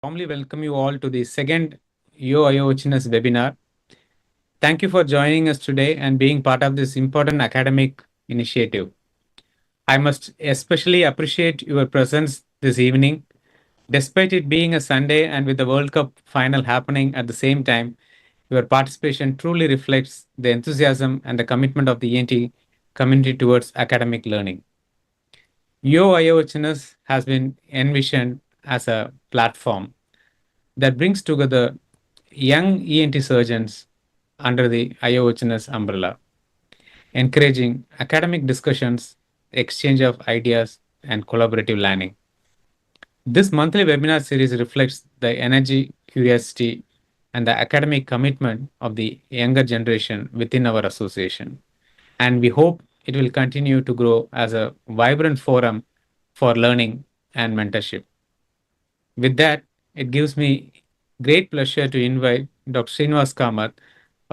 warmly welcome you all to the second EAOHNS webinar. Thank you for joining us today and being part of this important academic initiative. I must especially appreciate your presence this evening. Despite it being a Sunday and with the World Cup final happening at the same time, your participation truly reflects the enthusiasm and the commitment of the ENT community towards academic learning. EAOHNS has been envisioned as a platform that brings together young ENT surgeons under the IAOHNS umbrella, encouraging academic discussions, exchange of ideas, and collaborative learning. This monthly webinar series reflects the energy, curiosity, and the academic commitment of the younger generation within our association. And we hope it will continue to grow as a vibrant forum for learning and mentorship. With that, it gives me great pleasure to invite Dr. Srinivas Kamath,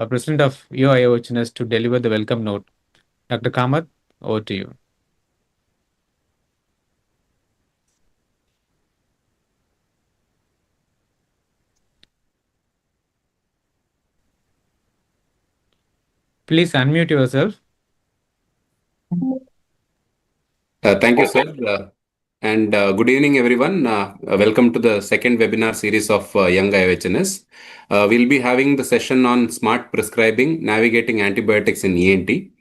President of EAOHNS, to deliver the welcome note. Dr. Kamath, over to you. Please unmute yourself. Thank you, sir. And good evening, everyone. Welcome to the second webinar series of Young IAOHNS. We'll be having the session on smart prescribing, navigating antibiotics in ENT.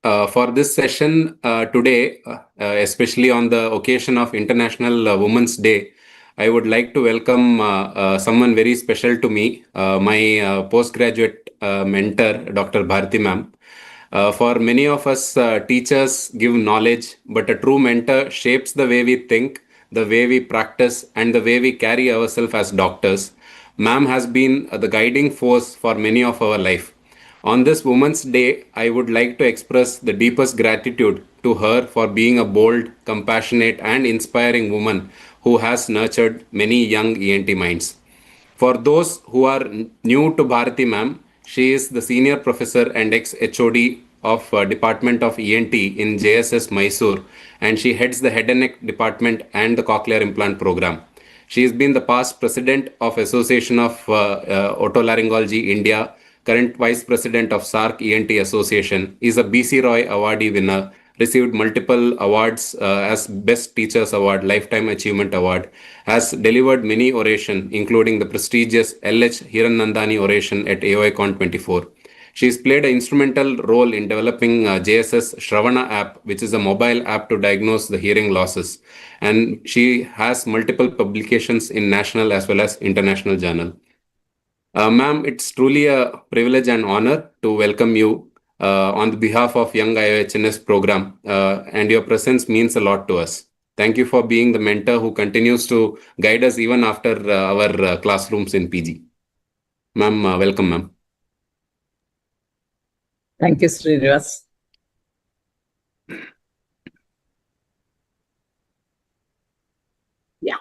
For this session today, especially on the occasion of International Women's Day, I would like to welcome someone very special to me, my postgraduate mentor, Dr. Bharti ma'am. For many of us, teachers give knowledge, but a true mentor shapes the way we think, the way we practice, and the way we carry ourselves as doctors. Ma'am has been the guiding force for many of our life. On this Women's Day, I would like to express the deepest gratitude to her for being a bold, compassionate, and inspiring woman who has nurtured many young ENT minds. For those who are new to Bharati ma'am, she is the senior professor and ex-HOD of Department of ENT in JSS Mysore, and she heads the head and neck department and the cochlear implant program. She has been the past president of Association of Otolaryngology India, current vice president of SARC ENT Association, is a BC Roy awardee winner, received multiple awards as Best Teachers Award, Lifetime Achievement Award, has delivered many oration, including the prestigious LH Hirannandani oration at AOICon 24. She's played an instrumental role in developing JSS Shravana app, which is a mobile app to diagnose the hearing losses. And she has multiple publications in national as well as international journal. Ma'am, it's truly a privilege and honor to welcome you on the behalf of Young IAOHNS program, and your presence means a lot to us. Thank you for being the mentor who continues to guide us even after our classrooms in PG. Ma'am, welcome, ma'am. Thank you, Srinivas. Yeah.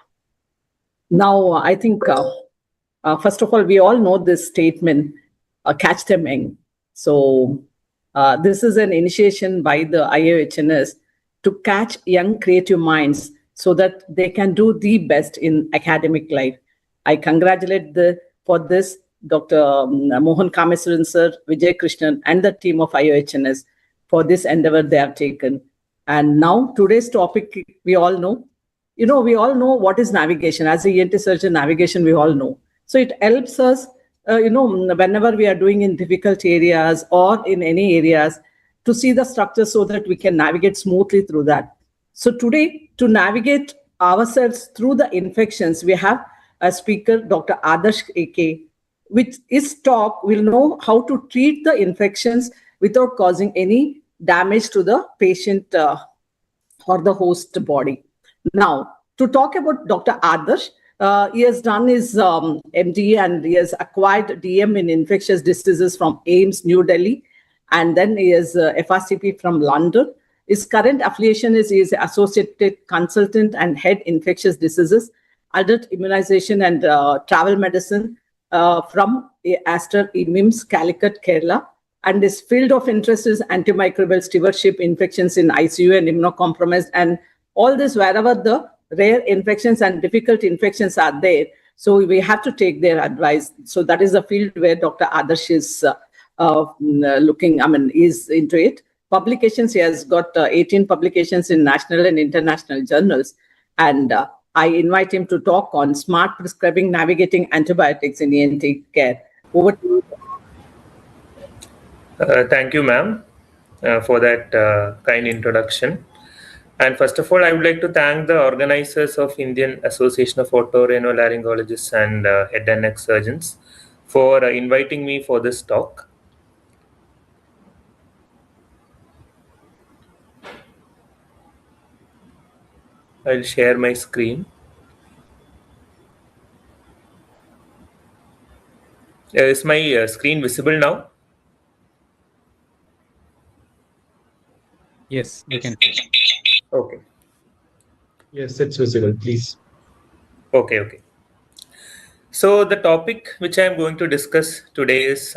Now, I think, first of all, we all know this statement, catch them young. So this is an initiation by the IAOHNS to catch young creative minds so that they can do the best in academic life. I congratulate for this Dr. Mohan Kameswaran sir, Vijay Krishnan, and the team of IAOHNS for this endeavor they have taken. And now today's topic, we all know, we all know what is navigation. As a ENT surgeon, navigation, we all know. So it helps us, whenever we are doing in difficult areas or in any areas, to see the structure so that we can navigate smoothly through that. So today, to navigate ourselves through the infections, we have a speaker, Dr. Adarsh AK, with his talk will know how to treat the infections without causing any damage to the patient or the host body. Now, to talk about Dr. Adarsh, he has done his MD and he has acquired DM in infectious diseases from AIMS, New Delhi, and then he is FRCP from London. His current affiliation is he is Associated Consultant and Head Infectious Diseases, Adult Immunization and Travel Medicine from Aster MIMS, Calicut, Kerala. And his field of interest is antimicrobial stewardship, infections in ICU and immunocompromised, and all this wherever the rare infections and difficult infections are there. So we have to take their advice. So that is the field where Dr. Adarsh is looking, is into it. Publications, he has got 18 publications in national and international journals. And I invite him to talk on smart prescribing, navigating antibiotics in ENT care. Over to you. Thank you, ma'am, for that kind introduction. And first of all, I would like to thank the organizers of Indian Association of Otorhinolaryngologists and Head and Neck Surgeons for inviting me for this talk. I'll share my screen. Is my screen visible now? Yes, we can. Okay. Yes, it's visible, please. Okay. So the topic which I am going to discuss today is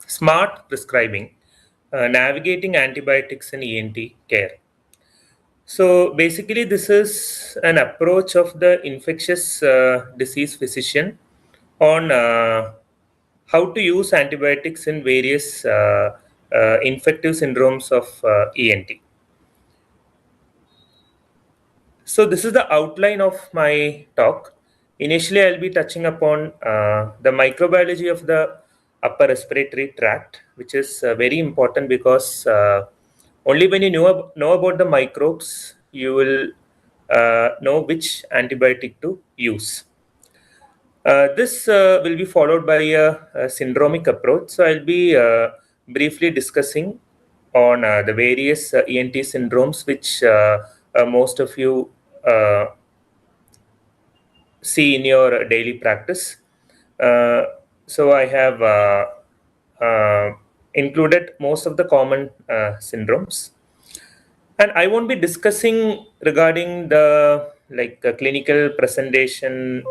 smart prescribing, navigating antibiotics in ENT care. So basically, this is an approach of the infectious disease physician on how to use antibiotics in various infective syndromes of ENT. So this is the outline of my talk. Initially, I'll be touching upon the microbiology of the upper respiratory tract, which is very important because only when you know about the microbes, you will know which antibiotic to use. This will be followed by a syndromic approach. So I'll be briefly discussing on the various ENT syndromes which most of you see in your daily practice. So I have included most of the common syndromes. And I won't be discussing regarding the clinical presentation,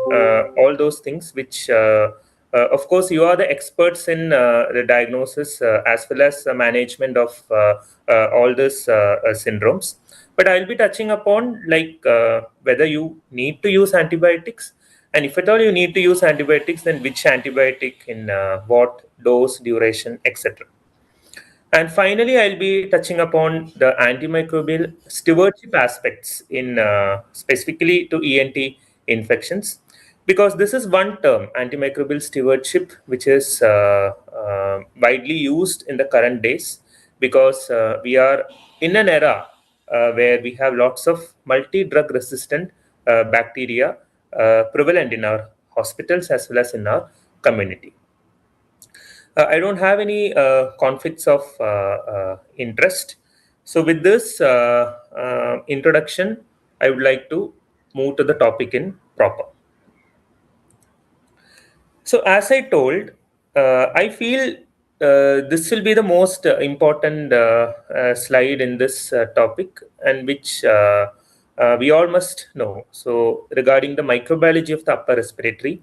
all those things, which of course you are the experts in the diagnosis as well as the management of all these syndromes. But I'll be touching upon whether you need to use antibiotics, and if at all you need to use antibiotics, then which antibiotic in what dose, duration, etc. And finally, I'll be touching upon the antimicrobial stewardship aspects in specifically to ENT infections, because this is one term, antimicrobial stewardship, which is widely used in the current days, because we are in an era where we have lots of multi-drug resistant bacteria prevalent in our hospitals as well as in our community. I don't have any conflicts of interest. So with this introduction, I would like to move to the topic in proper. So as I told, I feel this will be the most important slide in this topic, and which we all must know. So regarding the microbiology of the upper respiratory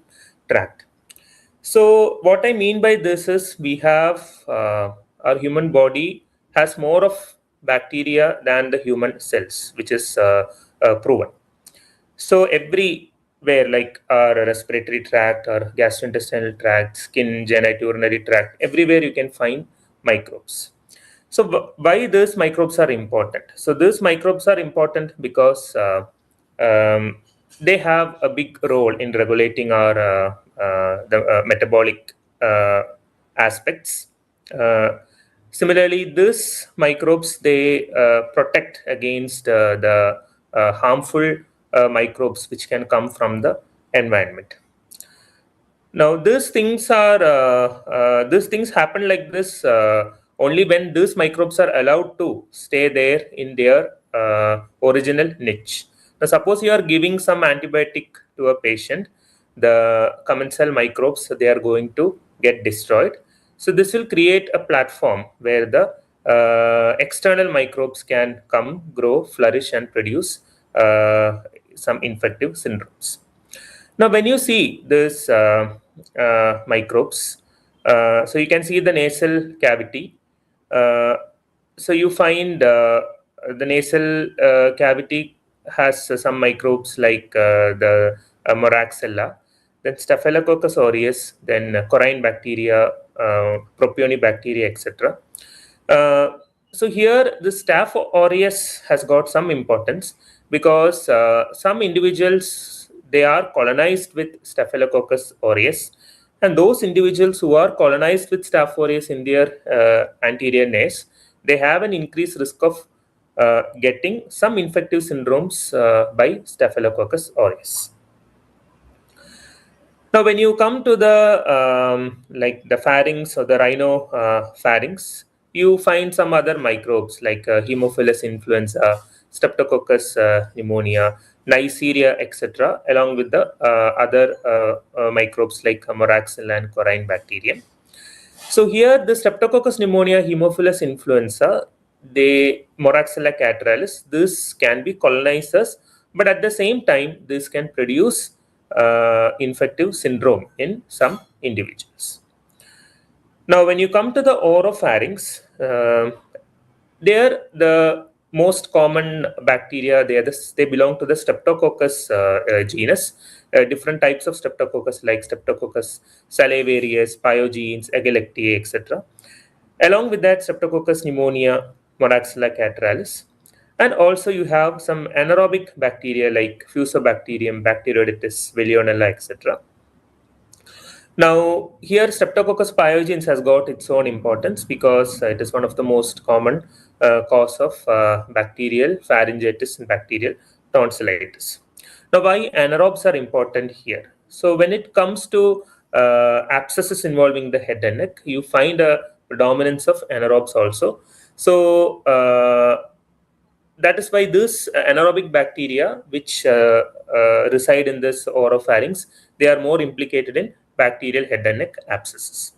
tract. So what I mean by this is we have our human body has more of bacteria than the human cells, which is proven. So everywhere, like our respiratory tract, our gastrointestinal tract, skin, genitourinary tract, everywhere you can find microbes. So why these microbes are important? So these microbes are important because they have a big role in regulating our the metabolic aspects. Similarly, these microbes, they protect against the harmful microbes which can come from the environment. Now, these things happen like this only when these microbes are allowed to stay there in their original niche. Now, suppose you are giving some antibiotic to a patient, the commensal microbes, they are going to get destroyed. So this will create a platform where the external microbes can come, grow, flourish, and produce some infective syndromes. Now, when you see this microbes, so you can see the nasal cavity. So you find the nasal cavity has some microbes like the Moraxella, then Staphylococcus aureus, then Corine bacteria, Propionibacteria, etc. So here the Staph aureus has got some importance because some individuals, they are colonized with Staphylococcus aureus, and those individuals who are colonized with Staph aureus in their anterior nares, they have an increased risk of getting some infective syndromes by Staphylococcus aureus. Now, when you come to the like the pharynx or the rhino pharynx, you find some other microbes like Haemophilus influenza, Streptococcus pneumonia, Neisseria, etc., along with the other microbes like Moraxella and Corine bacterium. So here, the Streptococcus pneumonia, Haemophilus influenza, the Moraxella catarrhalis, this can be colonizers, but at the same time, this can produce infective syndrome in some individuals. Now, when you come to the oropharynx, there the most common bacteria, they belong to the Streptococcus genus. Different types of Streptococcus like Streptococcus salivarius, Pyogenes, Agalactiae, etc. Along with that, Streptococcus pneumonia, Moraxella catarrhalis. And also you have some anaerobic bacteria like Fusobacterium, Bacteroidetes, Veillonella, etc. Now, here Streptococcus pyogenes has got its own importance because it is one of the most common cause of bacterial pharyngitis and bacterial tonsillitis. Now, why anaerobes are important here? So, when it comes to abscesses involving the head and neck, you find a predominance of anaerobes also. So, that is why this anaerobic bacteria which reside in this oropharynx, they are more implicated in bacterial head and neck abscesses.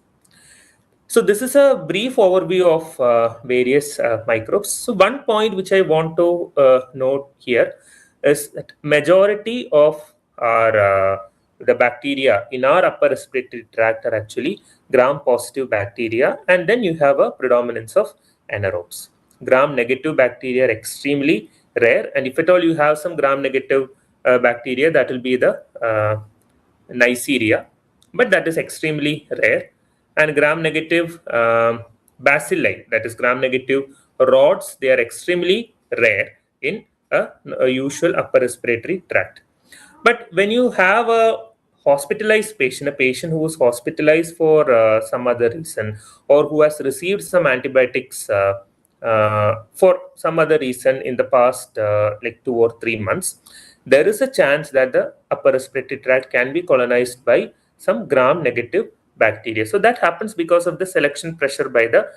So this is a brief overview of various microbes. So one point which I want to note here is that majority of our the bacteria in our upper respiratory tract are actually gram-positive bacteria, and then you have a predominance of anaerobes. Gram-negative bacteria are extremely rare, and if at all you have some gram-negative bacteria, that will be the Neisseria, but that is extremely rare. And gram-negative bacilli, that is gram-negative rods, they are extremely rare in a usual upper respiratory tract. But when you have a hospitalized patient, a patient who is hospitalized for some other reason, or who has received some antibiotics for some other reason in the past like 2 or 3 months, there is a chance that the upper respiratory tract can be colonized by some gram-negative bacteria. So that happens because of the selection pressure by the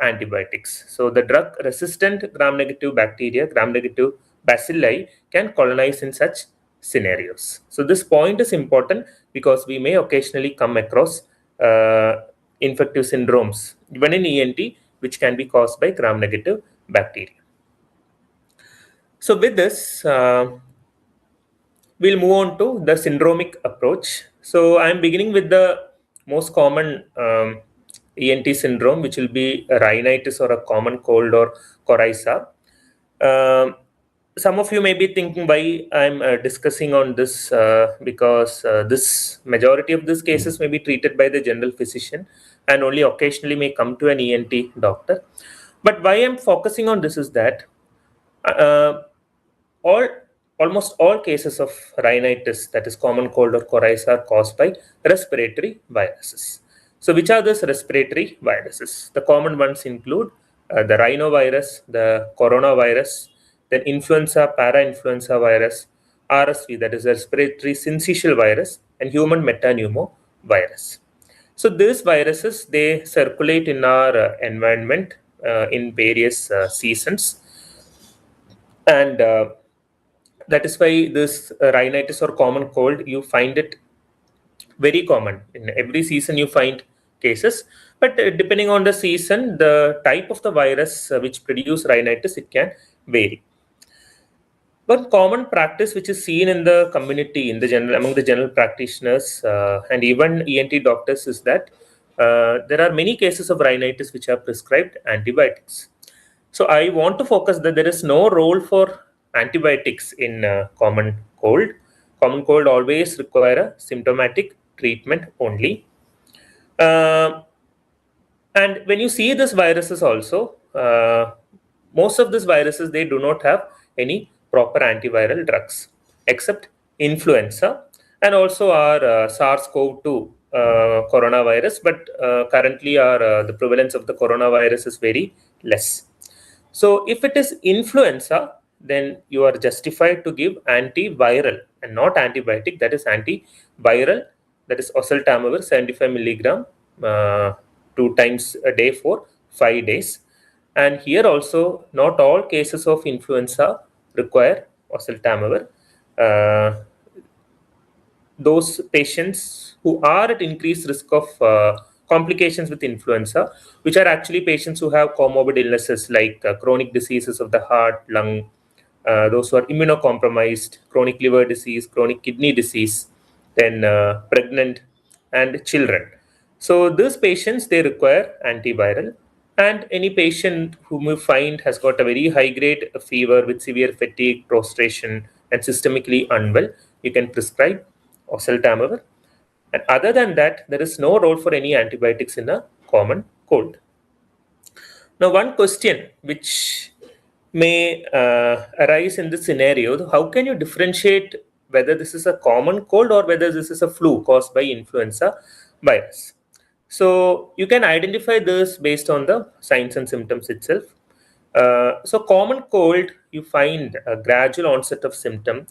antibiotics. So the drug-resistant gram-negative bacteria, gram-negative bacilli, can colonize in such scenarios. So this point is important because we may occasionally come across infective syndromes, even in ENT, which can be caused by gram-negative bacteria. So with this, we'll move on to the syndromic approach. So I'm beginning with the most common ENT syndrome, which will be a rhinitis or a common cold or coryza. Some of you may be thinking why I'm discussing on this because this majority of these cases may be treated by the general physician and only occasionally may come to an ENT doctor. But why I'm focusing on this is that almost all cases of rhinitis, that is common cold or coryza, are caused by respiratory viruses. So which are those respiratory viruses? The common ones include the rhinovirus, the coronavirus, then influenza, parainfluenza virus, RSV, that is respiratory syncytial virus, and human metapneumovirus. So these viruses, they circulate in our environment in various seasons, and that is why this rhinitis or common cold, you find it very common. In every season you find cases, but depending on the season, the type of the virus which produce rhinitis, it can vary. One common practice which is seen in the community, in the general, among the general practitioners and even ENT doctors, is that there are many cases of rhinitis which are prescribed antibiotics. So I want to focus that there is no role for antibiotics in common cold. Common cold always require a symptomatic treatment only. And when you see these viruses also, most of these viruses, they do not have any proper antiviral drugs except influenza and also our SARS-CoV-2 coronavirus. But currently the prevalence of the coronavirus is very less. So if it is influenza, then you are justified to give antiviral and not antibiotic. That is antiviral, that is oseltamivir 75 milligram 2 times a day for 5 days. And here also, not all cases of influenza require oseltamivir. Those patients who are at increased risk of complications with influenza, which are actually patients who have comorbid illnesses like chronic diseases of the heart, lung, those who are immunocompromised, chronic liver disease, chronic kidney disease, then pregnant and children. So these patients, they require antiviral. And any patient whom you find has got a very high grade fever with severe fatigue, prostration, and systemically unwell, you can prescribe oseltamivir. And other than that, there is no role for any antibiotics in a common cold. Now, one question which may arise in this scenario: how can you differentiate whether this is a common cold or whether this is a flu caused by influenza virus? So you can identify this based on the signs and symptoms itself. So common cold, you find a gradual onset of symptom.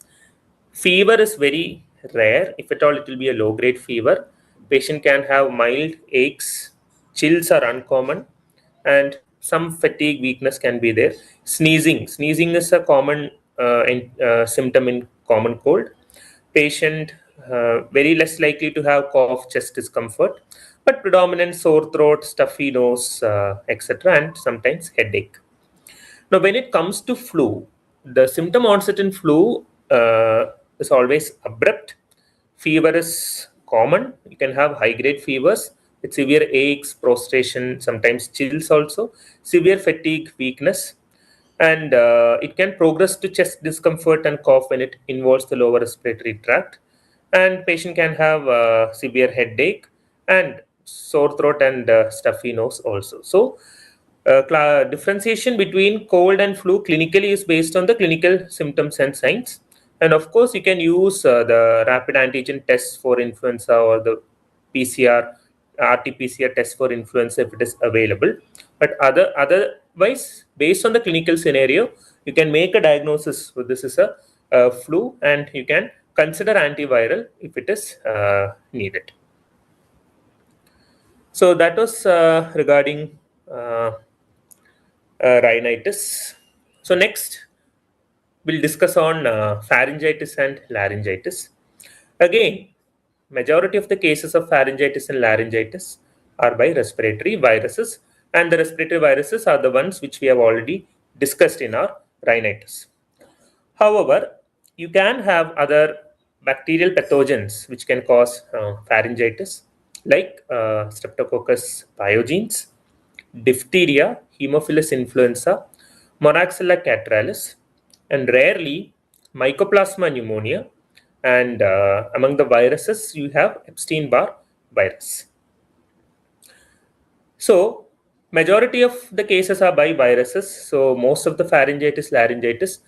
Fever is very rare. If at all, it will be a low-grade fever. Patient can have mild aches. Chills are uncommon, and some fatigue, weakness can be there. Sneezing is a common symptom in common cold. Patient very less likely to have cough, chest discomfort, but predominant sore throat, stuffy nose, etc., and sometimes headache. Now, when it comes to flu, the symptom onset in flu is always abrupt. Fever is common. You can have high-grade fevers with severe aches, prostration, sometimes chills also, severe fatigue, weakness, and it can progress to chest discomfort and cough when it involves the lower respiratory tract. And patient can have severe headache and sore throat and stuffy nose also. So differentiation between cold and flu clinically is based on the clinical symptoms and signs. And of course, you can use the rapid antigen tests for influenza or the PCR, RT-PCR test for influenza if it is available. But otherwise, based on the clinical scenario, you can make a diagnosis. So this is a flu, and you can consider antiviral if it is needed. So that was regarding rhinitis. So next, we'll discuss on pharyngitis and laryngitis. Again, majority of the cases of pharyngitis and laryngitis are by respiratory viruses, and the respiratory viruses are the ones which we have already discussed in our rhinitis. However, you can have other bacterial pathogens which can cause pharyngitis, like Streptococcus pyogenes, diphtheria, Haemophilus influenza, Moraxella catarrhalis, and rarely Mycoplasma pneumonia. And among the viruses, you have Epstein-Barr virus. So, majority of the cases are by viruses. So, most of the pharyngitis, laryngitis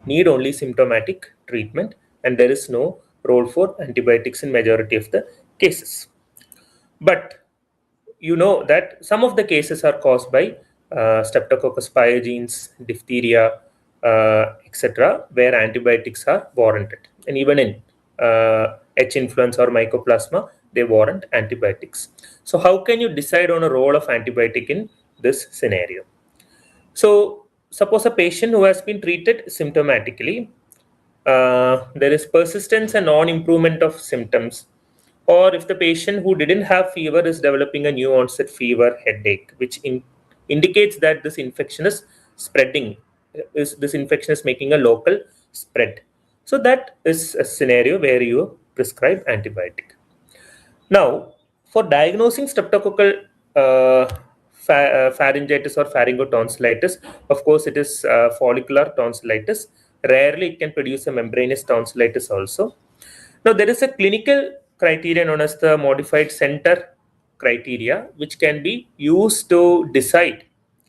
need only symptomatic treatment, and there is no role for antibiotics in majority of the cases. But you know that some of the cases are caused by Streptococcus pyogenes, diphtheria, etc., where antibiotics are warranted. And even in H. influenza or Mycoplasma, they warrant antibiotics. So how can you decide on a role of antibiotic in this scenario? So suppose a patient who has been treated symptomatically, there is persistence and non-improvement of symptoms, or if the patient who didn't have fever is developing a new onset fever, headache, which indicates that this infection is spreading, this infection is making a local spread. So that is a scenario where you prescribe antibiotic. Now, for diagnosing streptococcal pharyngitis or pharyngotonsillitis, of course, it is follicular tonsillitis rarely it can produce a membranous tonsillitis also. Now, there is a clinical criteria known as the modified center criteria, which can be used to decide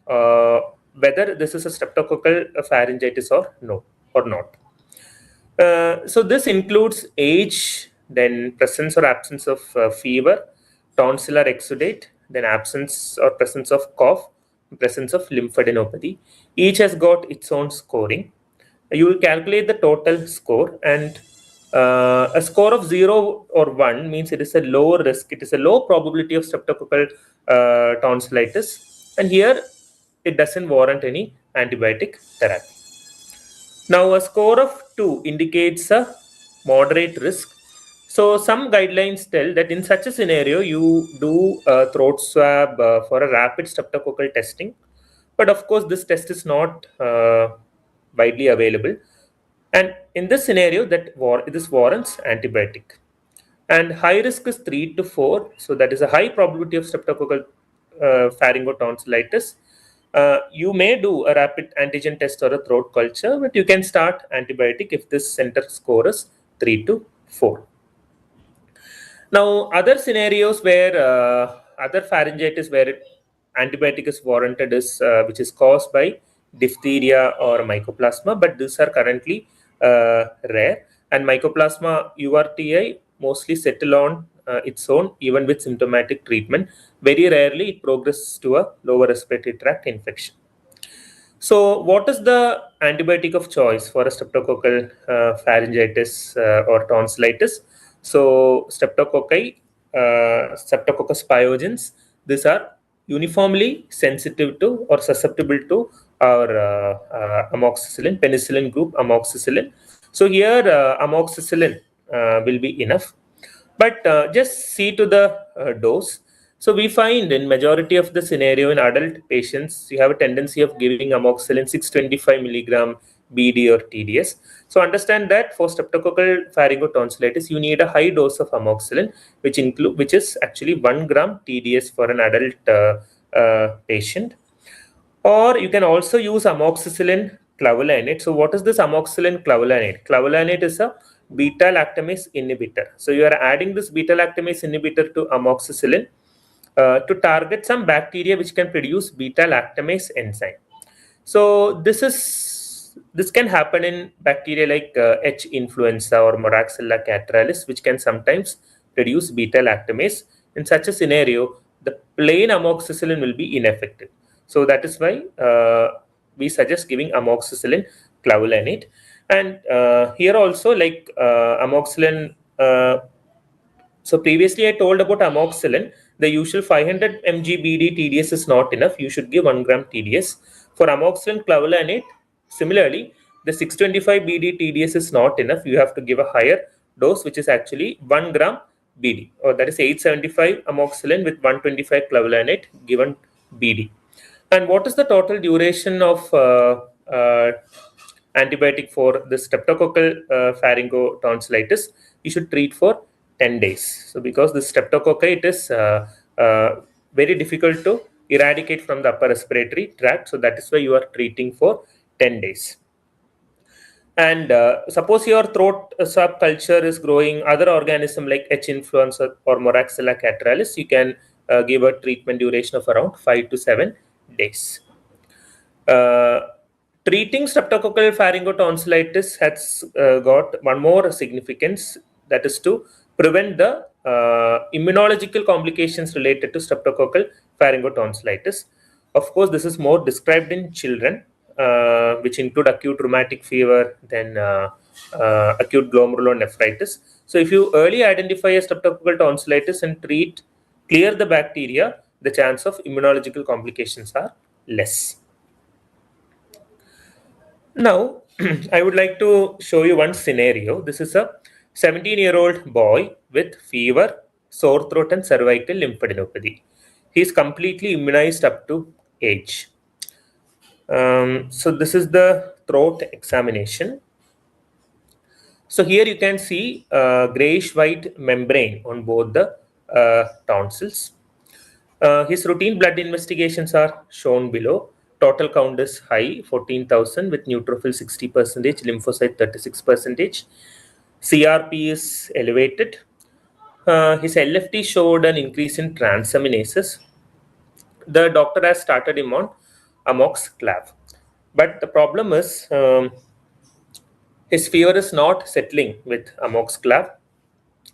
whether this is a streptococcal pharyngitis or not. So this includes age, then presence or absence of fever, tonsillar exudate, then absence or presence of cough, presence of lymphadenopathy. Each has got its own scoring. You will calculate the total score, and a score of 0 or 1 means it is a low risk, it is a low probability of streptococcal tonsillitis, and here it doesn't warrant any antibiotic therapy. Now, a score of 2 indicates a moderate risk. So, some guidelines tell that in such a scenario, you do a throat swab for a rapid streptococcal testing. But of course, this test is not widely available. And in this scenario, this warrants antibiotic. And high risk is 3 to 4. So, that is a high probability of streptococcal pharyngotonsillitis. You may do a rapid antigen test or a throat culture, but you can start antibiotic if this center score is 3 to 4. Now, other scenarios where other pharyngitis where antibiotic is warranted is which is caused by diphtheria or mycoplasma, but these are currently rare. And mycoplasma URTI mostly settle on its own, even with symptomatic treatment. Very rarely it progresses to a lower respiratory tract infection. So, what is the antibiotic of choice for a streptococcal pharyngitis or tonsillitis? So, Streptococcus pyogenes, these are uniformly sensitive to or susceptible to our amoxicillin, penicillin group amoxicillin. So, here amoxicillin will be enough. But just see to the dose. So we find in majority of the scenario in adult patients, you have a tendency of giving amoxicillin 625 milligram BD or TDS. So understand that for streptococcal pharyngotonsillitis, you need a high dose of amoxicillin, which is actually 1 gram TDS for an adult patient. Or you can also use amoxicillin clavulanate. So what is this amoxicillin clavulanate? Clavulanate is a beta-lactamase inhibitor. So you are adding this beta-lactamase inhibitor to amoxicillin to target some bacteria which can produce beta-lactamase enzyme. So this can happen in bacteria like H. influenza or Moraxella catarrhalis, which can sometimes produce beta-lactamase. In such a scenario, the plain amoxicillin will be ineffective. So that is why we suggest giving amoxicillin clavulanate. And here also, like amoxicillin, so previously I told about amoxicillin, the usual 500 mg BD TDS is not enough. You should give 1 gram TDS. For amoxicillin clavulanate, similarly, the 625 BD TDS is not enough. You have to give a higher dose, which is actually 1 gram BD, or that is 875 amoxicillin with 125 clavulanate given BD. And what is the total duration of antibiotic for the streptococcal pharyngotonsillitis? You should treat for 10 days. So because the streptococci, it is very difficult to eradicate from the upper respiratory tract. So that is why you are treating for 10 days. And suppose your throat swab culture is growing other organism like H. influenza or Moraxella catarrhalis, you can give a treatment duration of around 5 to 7 days. Treating streptococcal pharyngotonsillitis has got one more significance, that is to prevent the immunological complications related to streptococcal pharyngotonsillitis. Of course, this is more described in children, which include acute rheumatic fever, then acute glomerulonephritis. So if you early identify a streptococcal tonsillitis and clear the bacteria, the chance of immunological complications are less. Now, I would like to show you one scenario. This is a 17-year-old boy with fever, sore throat, and cervical lymphadenopathy. He is completely immunized up to age. So this is the throat examination. So here you can see grayish-white membrane on both the tonsils. His routine blood investigations are shown below. total count is high, 14,000, with neutrophil 60%, lymphocyte 36%. CRP is elevated. His LFT showed an increase in transaminases. The doctor has started him on amoxiclav. But the problem is his fever is not settling with amoxiclav.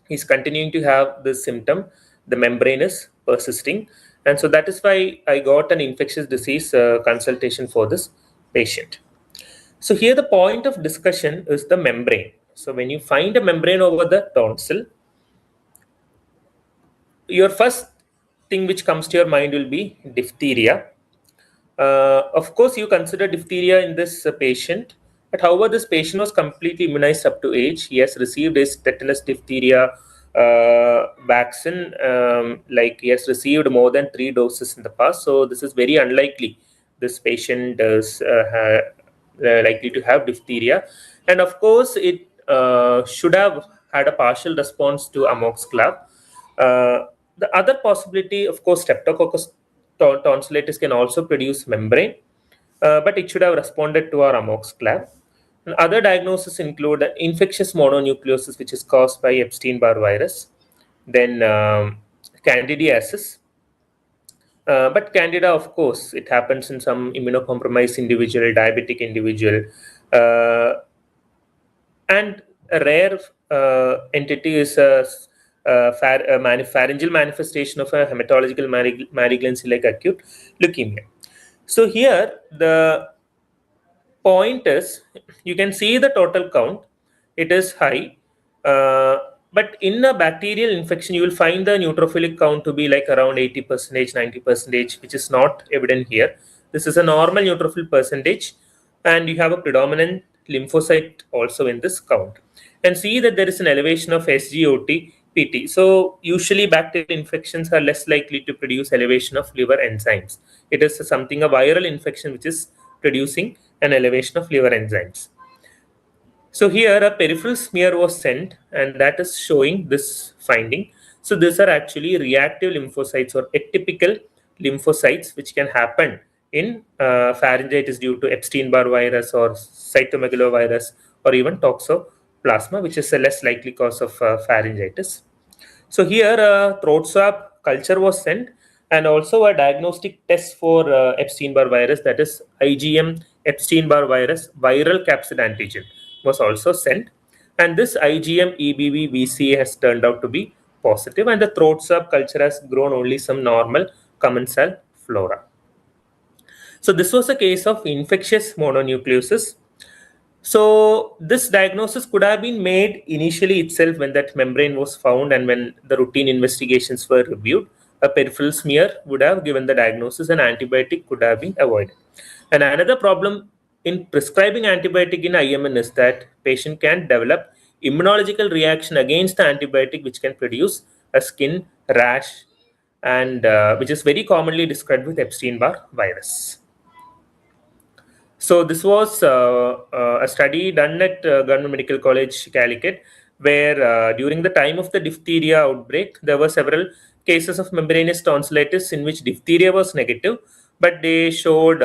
He's continuing to have this symptom. The membrane is persisting. And so that is why I got an infectious disease consultation for this patient. So here the point of discussion is the membrane. So when you find a membrane over the tonsil, your first thing which comes to your mind will be diphtheria. Of course, you consider diphtheria in this patient, but however, this patient was completely immunized up to age. He has received his tetanus diphtheria vaccine, like he has received more than 3 doses in the past. So this is very unlikely this patient is likely to have diphtheria. And of course, it should have had a partial response to amoxiclav. The other possibility, of course, Streptococcus tonsillitis can also produce membrane, but it should have responded to our amoxiclav. And other diagnoses include infectious mononucleosis, which is caused by Epstein-Barr virus, then candidiasis. But candida, of course, it happens in some immunocompromised individual, diabetic individual, and a rare entity is a pharyngeal manifestation of a hematological malignancy like acute leukemia. So here the point is, you can see the total count, it is high, but in a bacterial infection you will find the neutrophilic count to be like around 80%, 90%, which is not evident here. This is a normal neutrophil percentage, and you have a predominant lymphocyte also in this count. And see that there is an elevation of SGOT PT. So usually bacterial infections are less likely to produce elevation of liver enzymes. It is a viral infection which is producing an elevation of liver enzymes. So here a peripheral smear was sent, and that is showing this finding. So these are actually reactive lymphocytes or atypical lymphocytes which can happen in pharyngitis due to Epstein-Barr virus or cytomegalovirus or even toxoplasma, which is a less likely cause of pharyngitis. So here a throat swab culture was sent, and also a diagnostic test for Epstein-Barr virus, that is IgM Epstein-Barr virus viral capsid antigen was also sent, and this IgM EBV VCA has turned out to be positive, and the throat swab culture has grown only some normal commensal flora. So this was a case of infectious mononucleosis. So this diagnosis could have been made initially itself when that membrane was found and when the routine investigations were reviewed. A peripheral smear would have given the diagnosis, and antibiotic could have been avoided. And another problem in prescribing antibiotic in IMN is that patient can develop immunological reaction against the antibiotic, which can produce a skin rash, and which is very commonly described with Epstein-Barr virus. So this was a study done at Government Medical College, Calicut, where during the time of the diphtheria outbreak, there were several cases of membranous tonsillitis in which diphtheria was negative, but they showed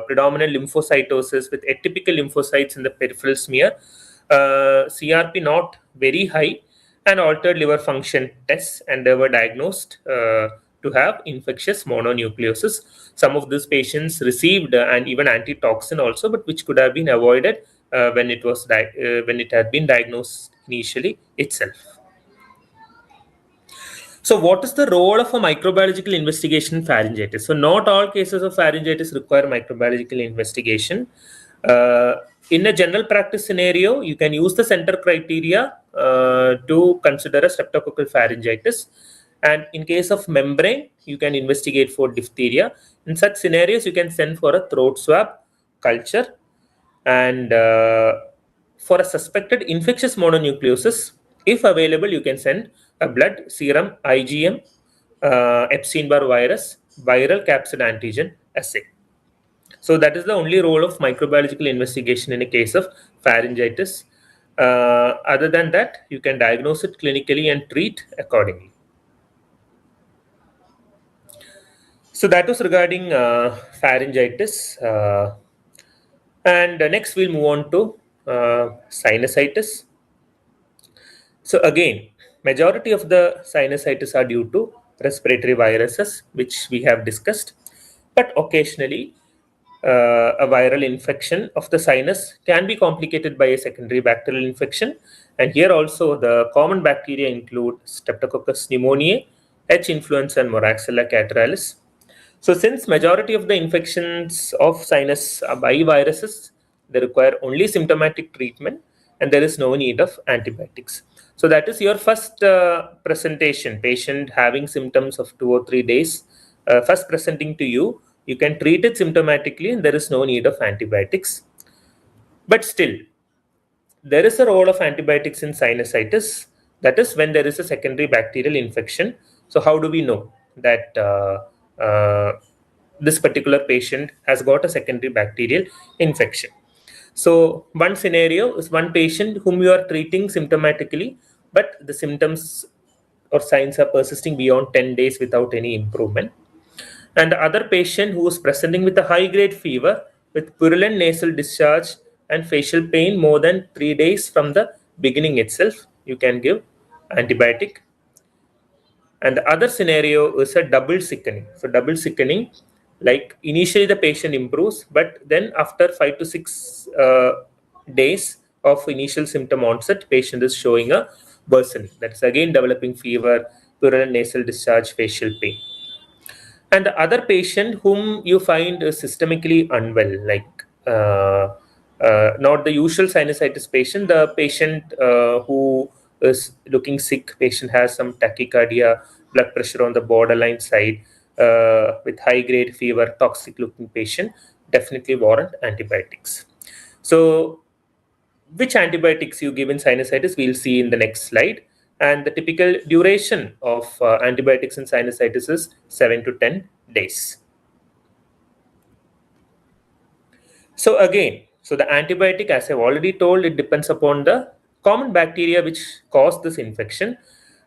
predominant lymphocytosis with atypical lymphocytes in the peripheral smear, CRP not very high, and altered liver function tests, and they were diagnosed to have infectious mononucleosis. Some of these patients received and even antitoxin also, but which could have been avoided when it had been diagnosed initially itself. So what is the role of a microbiological investigation in pharyngitis? So not all cases of pharyngitis require microbiological investigation. In a general practice scenario, you can use the center criteria to consider a streptococcal pharyngitis. And in case of membrane, you can investigate for diphtheria. In such scenarios, you can send for a throat swab culture. And for a suspected infectious mononucleosis, if available, you can send a blood serum IgM Epstein-Barr virus viral capsid antigen assay. So that is the only role of microbiological investigation in a case of pharyngitis. Other than that, you can diagnose it clinically and treat accordingly. So that was regarding pharyngitis. And next we'll move on to sinusitis. So again, majority of the sinusitis are due to respiratory viruses, which we have discussed. But occasionally, a viral infection of the sinus can be complicated by a secondary bacterial infection. And here also the common bacteria include Streptococcus pneumoniae, H. influenza, and Moraxella catarrhalis. So since majority of the infections of sinus are by viruses, they require only symptomatic treatment and there is no need of antibiotics. So that is your first presentation, patient having symptoms of 2 or 3 days, first presenting to you. You can treat it symptomatically and there is no need of antibiotics. But still, there is a role of antibiotics in sinusitis. That is when there is a secondary bacterial infection. So how do we know that this particular patient has got a secondary bacterial infection? So one scenario is one patient whom you are treating symptomatically, but the symptoms or signs are persisting beyond 10 days without any improvement. And the other patient who is presenting with a high-grade fever with purulent nasal discharge and facial pain more than 3 days from the beginning itself, you can give antibiotic. And the other scenario is a double sickening. So double sickening, like initially the patient improves, but then after 5 to 6 days of initial symptom onset, patient is showing a worsening. That's again developing fever, purulent nasal discharge, facial pain. And the other patient whom you find is systemically unwell, like not the usual sinusitis patient, the patient who is looking sick, patient has some tachycardia, blood pressure on the borderline side, with high grade fever, toxic looking patient, definitely warrant antibiotics. So which antibiotics you give in sinusitis, we'll see in the next slide. And the typical duration of antibiotics in sinusitis is 7 to 10 days. So again, so the antibiotic, as I've already told, it depends upon the common bacteria which cause this infection.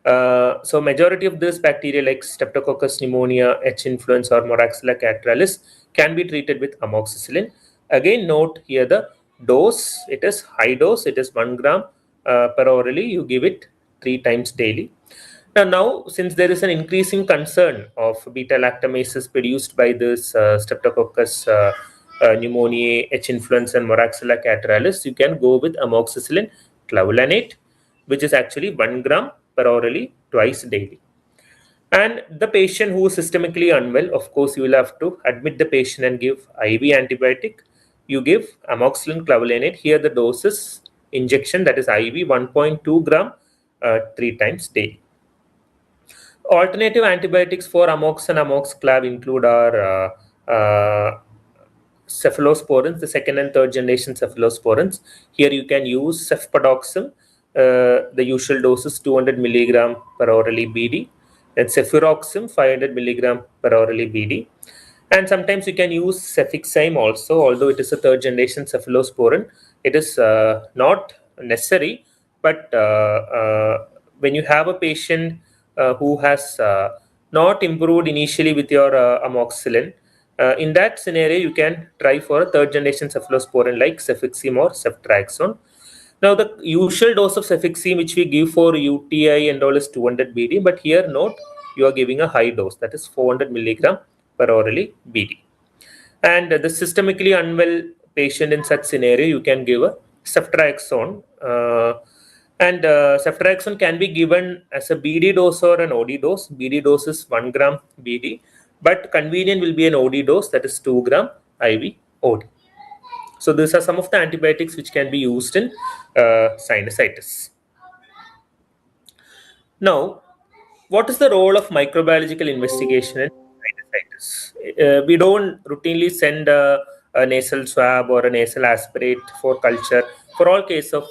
So majority of this bacteria like Streptococcus pneumonia, H. influenza, or Moraxella catarrhalis can be treated with amoxicillin. Again, note here the dose, it is high dose, it is 1 gram per orally, you give it 3 times daily. Now, since there is an increasing concern of beta-lactamases produced by this Streptococcus pneumoniae, H. influenza, and Moraxella catarrhalis, you can go with amoxicillin clavulanate, which is actually 1 gram per orally twice daily. And the patient who is systemically unwell, of course, you will have to admit the patient and give IV antibiotic. You give amoxicillin clavulanate. Here the dose is injection, that is IV 1.2 gram 3 times daily. Alternative antibiotics for amox and amoxiclav include our cephalosporins, the second and third generation cephalosporins. Here you can use cefpodoxim. The usual dose is 200 milligram per orally BD. And cefuroxim 500 milligram per orally BD. And sometimes you can use cefixime also, although it is a third generation cephalosporin. It is not necessary, but when you have a patient who has not improved initially with your amoxicillin, in that scenario, you can try for a third generation cephalosporin like cefixime or ceftriaxone. Now, the usual dose of cefixime which we give for UTI and all is 200 BD, but here note you are giving a high dose, that is 400 milligram per orally BD. And the systemically unwell patient in such scenario, you can give a ceftriaxone. And ceftriaxone can be given as a BD dose or an OD dose. BD dose is 1 gram BD, but convenient will be an OD dose, that is 2 gram IV OD. So these are some of the antibiotics which can be used in sinusitis. Now, what is the role of microbiological investigation in sinusitis? We don't routinely send a nasal swab or a nasal aspirate for culture for all cases of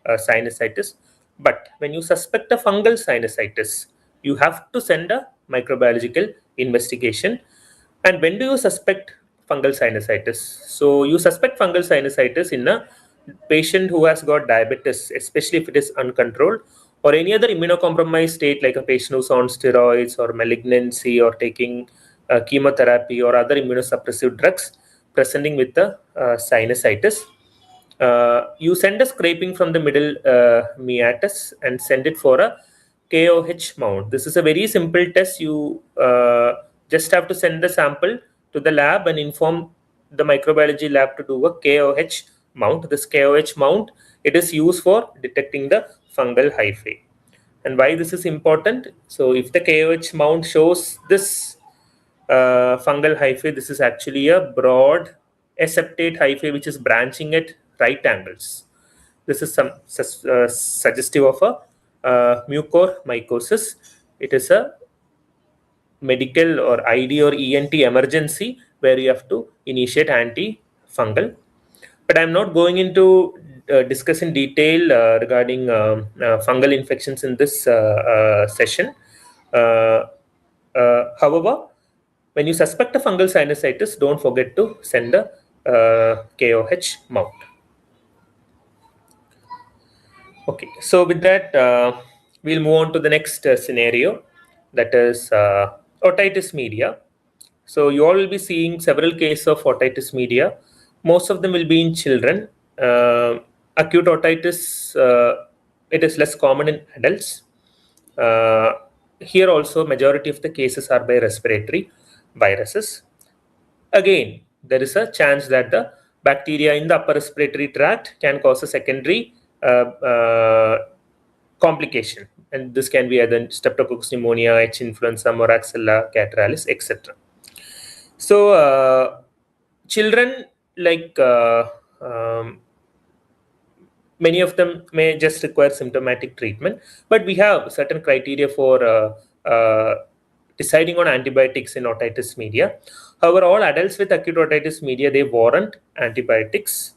sinusitis. But when you suspect a fungal sinusitis, you have to send a microbiological investigation. And when do you suspect fungal sinusitis? So you suspect fungal sinusitis in a patient who has got diabetes, especially if it is uncontrolled, or any other immunocompromised state like a patient who's on steroids or malignancy or taking chemotherapy or other immunosuppressive drugs presenting with the sinusitis. You send a scraping from the middle meatus and send it for a KOH mount. This is a very simple test. You just have to send the sample to the lab and inform the microbiology lab to do a KOH mount. This KOH mount, it is used for detecting the fungal hyphae. And why this is important? So if the KOH mount shows this fungal hyphae, this is actually a broad aseptate hyphae which is branching at right angles. This is some suggestive of a mucormycosis. It is a medical or ID or ENT emergency where you have to initiate antifungal. But I'm not going into discuss in detail regarding fungal infections in this session. However, when you suspect a fungal sinusitis, don't forget to send a KOH mount. Okay, so with that, we'll move on to the next scenario, that is otitis media. So you all will be seeing several cases of otitis media. Most of them will be in children. Acute otitis, it is less common in adults. Here also, majority of the cases are by respiratory viruses. Again, there is a chance that the bacteria in the upper respiratory tract can cause a secondary complication, and this can be either Streptococcus pneumonia, H. influenza, Moraxella catarrhalis, etc. So, children, like many of them may just require symptomatic treatment, but we have certain criteria for deciding on antibiotics in otitis media. However, all adults with acute otitis media, they warrant antibiotics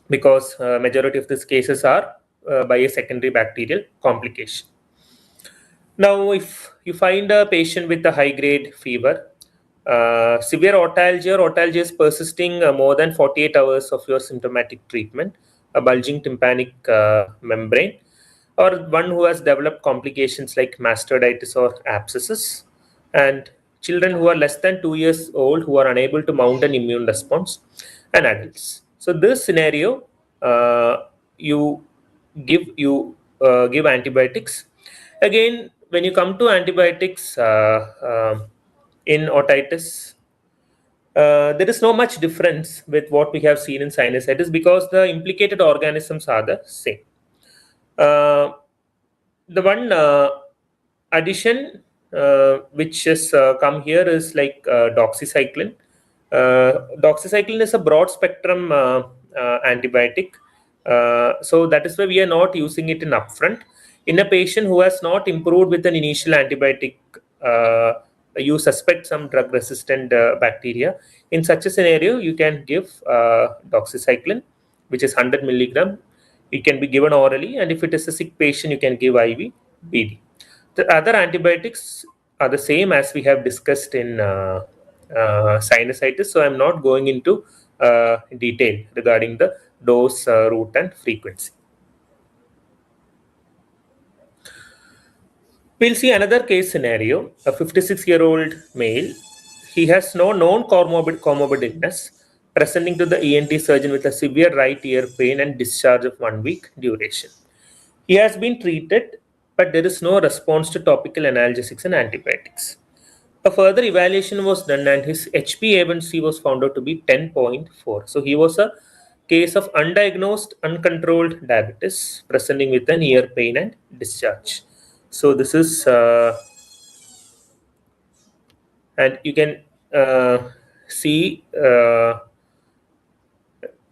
because majority of these cases are by a secondary bacterial complication. Now, if you find a patient with a high-grade fever, severe otalgia or otalgia is persisting more than 48 hours of your symptomatic treatment, a bulging tympanic membrane, or one who has developed complications like mastoiditis or abscesses, and children who are less than 2 years old who are unable to mount an immune response, and adults. So this scenario, you give antibiotics. Again, when you come to antibiotics in otitis, there is no much difference with what we have seen in sinusitis because the implicated organisms are the same. The one addition which has come here is like doxycycline. Doxycycline is a broad spectrum antibiotic. So that is why we are not using it in upfront. In a patient who has not improved with an initial antibiotic, you suspect some drug resistant bacteria. In such a scenario, you can give doxycycline, which is 100 milligram. It can be given orally, and if it is a sick patient, you can give IV BD. The other antibiotics are the same as we have discussed in sinusitis, so I'm not going into detail regarding the dose, route, and frequency. We'll see another case scenario, a 56-year-old male. He has no known comorbid illness, presenting to the ENT surgeon with a severe right ear pain and discharge of 1 week duration. He has been treated, but there is no response to topical analgesics and antibiotics. A further evaluation was done and his HbA1c was found out to be 10.4. So he was a case of undiagnosed, uncontrolled diabetes presenting with an ear pain and discharge. So this is, and you can see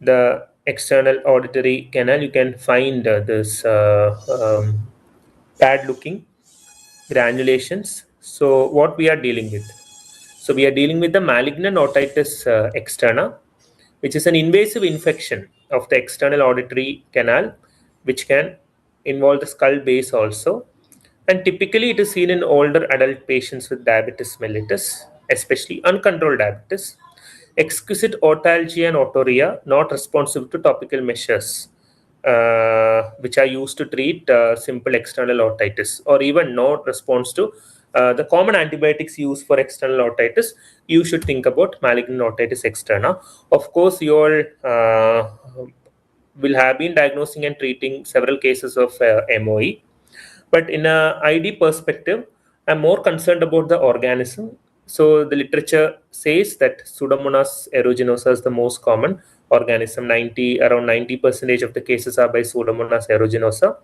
the external auditory canal. You can find this bad looking granulations. So what we are dealing with? So we are dealing with the malignant otitis externa, which is an invasive infection of the external auditory canal, which can involve the skull base also. And typically it is seen in older adult patients with diabetes mellitus, especially uncontrolled diabetes. Exquisite otalgia and otorrhea, not responsive to topical measures, which are used to treat simple external otitis, or even no response to the common antibiotics used for external otitis, you should think about malignant otitis externa. Of course, you all will have been diagnosing and treating several cases of MOE. But in a ID perspective, I'm more concerned about the organism. So the literature says that Pseudomonas aeruginosa is the most common organism. Around 90% of the cases are by Pseudomonas aeruginosa.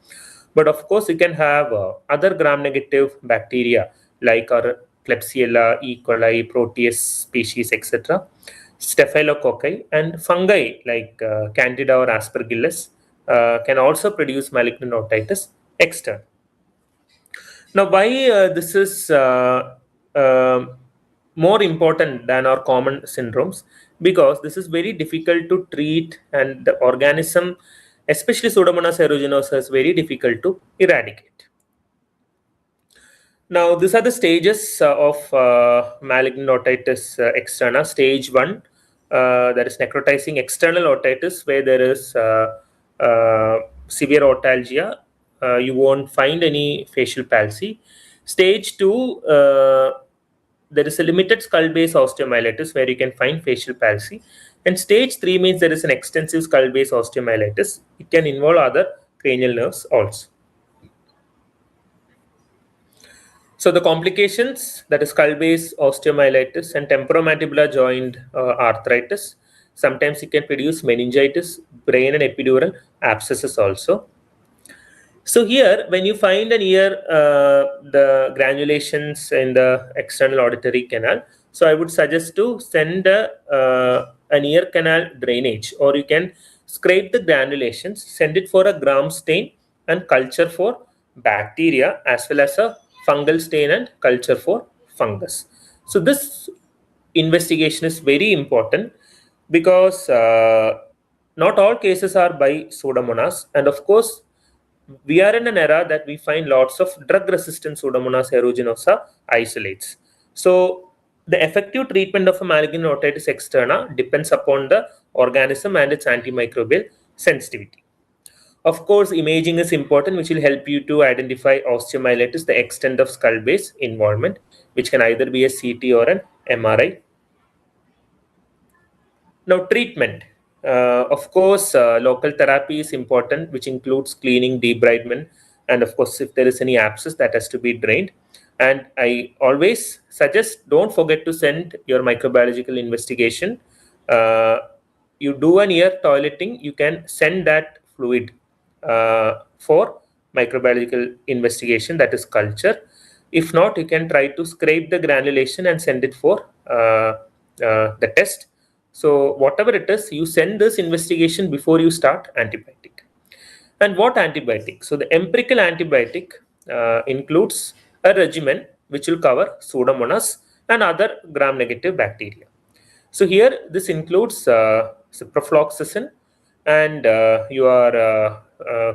But of course, you can have other gram-negative bacteria like our Klebsiella, E. coli, Proteus species, etc. Staphylococci and fungi like Candida or Aspergillus can also produce malignant otitis external. Now, why this is more important than our common syndromes? Because this is very difficult to treat, and the organism, especially Pseudomonas aeruginosa, is very difficult to eradicate. Now, these are the stages of malignant otitis externa. Stage 1, that is necrotizing external otitis, where there is severe otalgia. You won't find any facial palsy. Stage 2, there is a limited skull base osteomyelitis where you can find facial palsy. And stage 3 means there is an extensive skull base osteomyelitis. It can involve other cranial nerves also. So the complications, that is skull base osteomyelitis and temporomandibular joint arthritis. Sometimes it can produce meningitis, brain and epidural abscesses also. So here, when you find an ear, the granulations in the external auditory canal, so I would suggest to send an ear canal drainage, or you can scrape the granulations, send it for a gram stain and culture for bacteria, as well as a fungal stain and culture for fungus. So this investigation is very important because not all cases are by Pseudomonas, and of course, we are in an era that we find lots of drug-resistant Pseudomonas aeruginosa isolates. So the effective treatment of a malignant otitis externa depends upon the organism and its antimicrobial sensitivity. Of course, imaging is important, which will help you to identify osteomyelitis, the extent of skull base involvement, which can either be a CT or an MRI. Now, treatment. Of course, local therapy is important, which includes cleaning, debridement, and of course, if there is any abscess, that has to be drained. And I always suggest, don't forget to send your microbiological investigation. You do an ear toileting, you can send that fluid for microbiological investigation, that is culture. If not, you can try to scrape the granulation and send it for the test. So whatever it is, you send this investigation before you start antibiotic. And what antibiotic? So the empirical antibiotic includes a regimen which will cover Pseudomonas and other gram-negative bacteria. So here this includes ciprofloxacin, and you are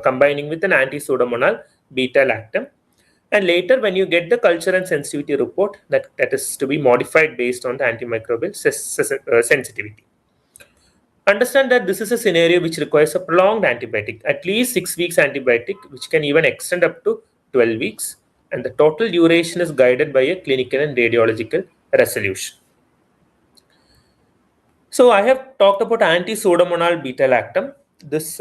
combining with an anti-Pseudomonal beta-lactam. And later, when you get the culture and sensitivity report, that is to be modified based on the antimicrobial sensitivity. Understand that this is a scenario which requires a prolonged antibiotic, at least 6 weeks antibiotic, which can even extend up to 12 weeks. And the total duration is guided by a clinical and radiological resolution. So I have talked about anti-Pseudomonal beta-lactam. This,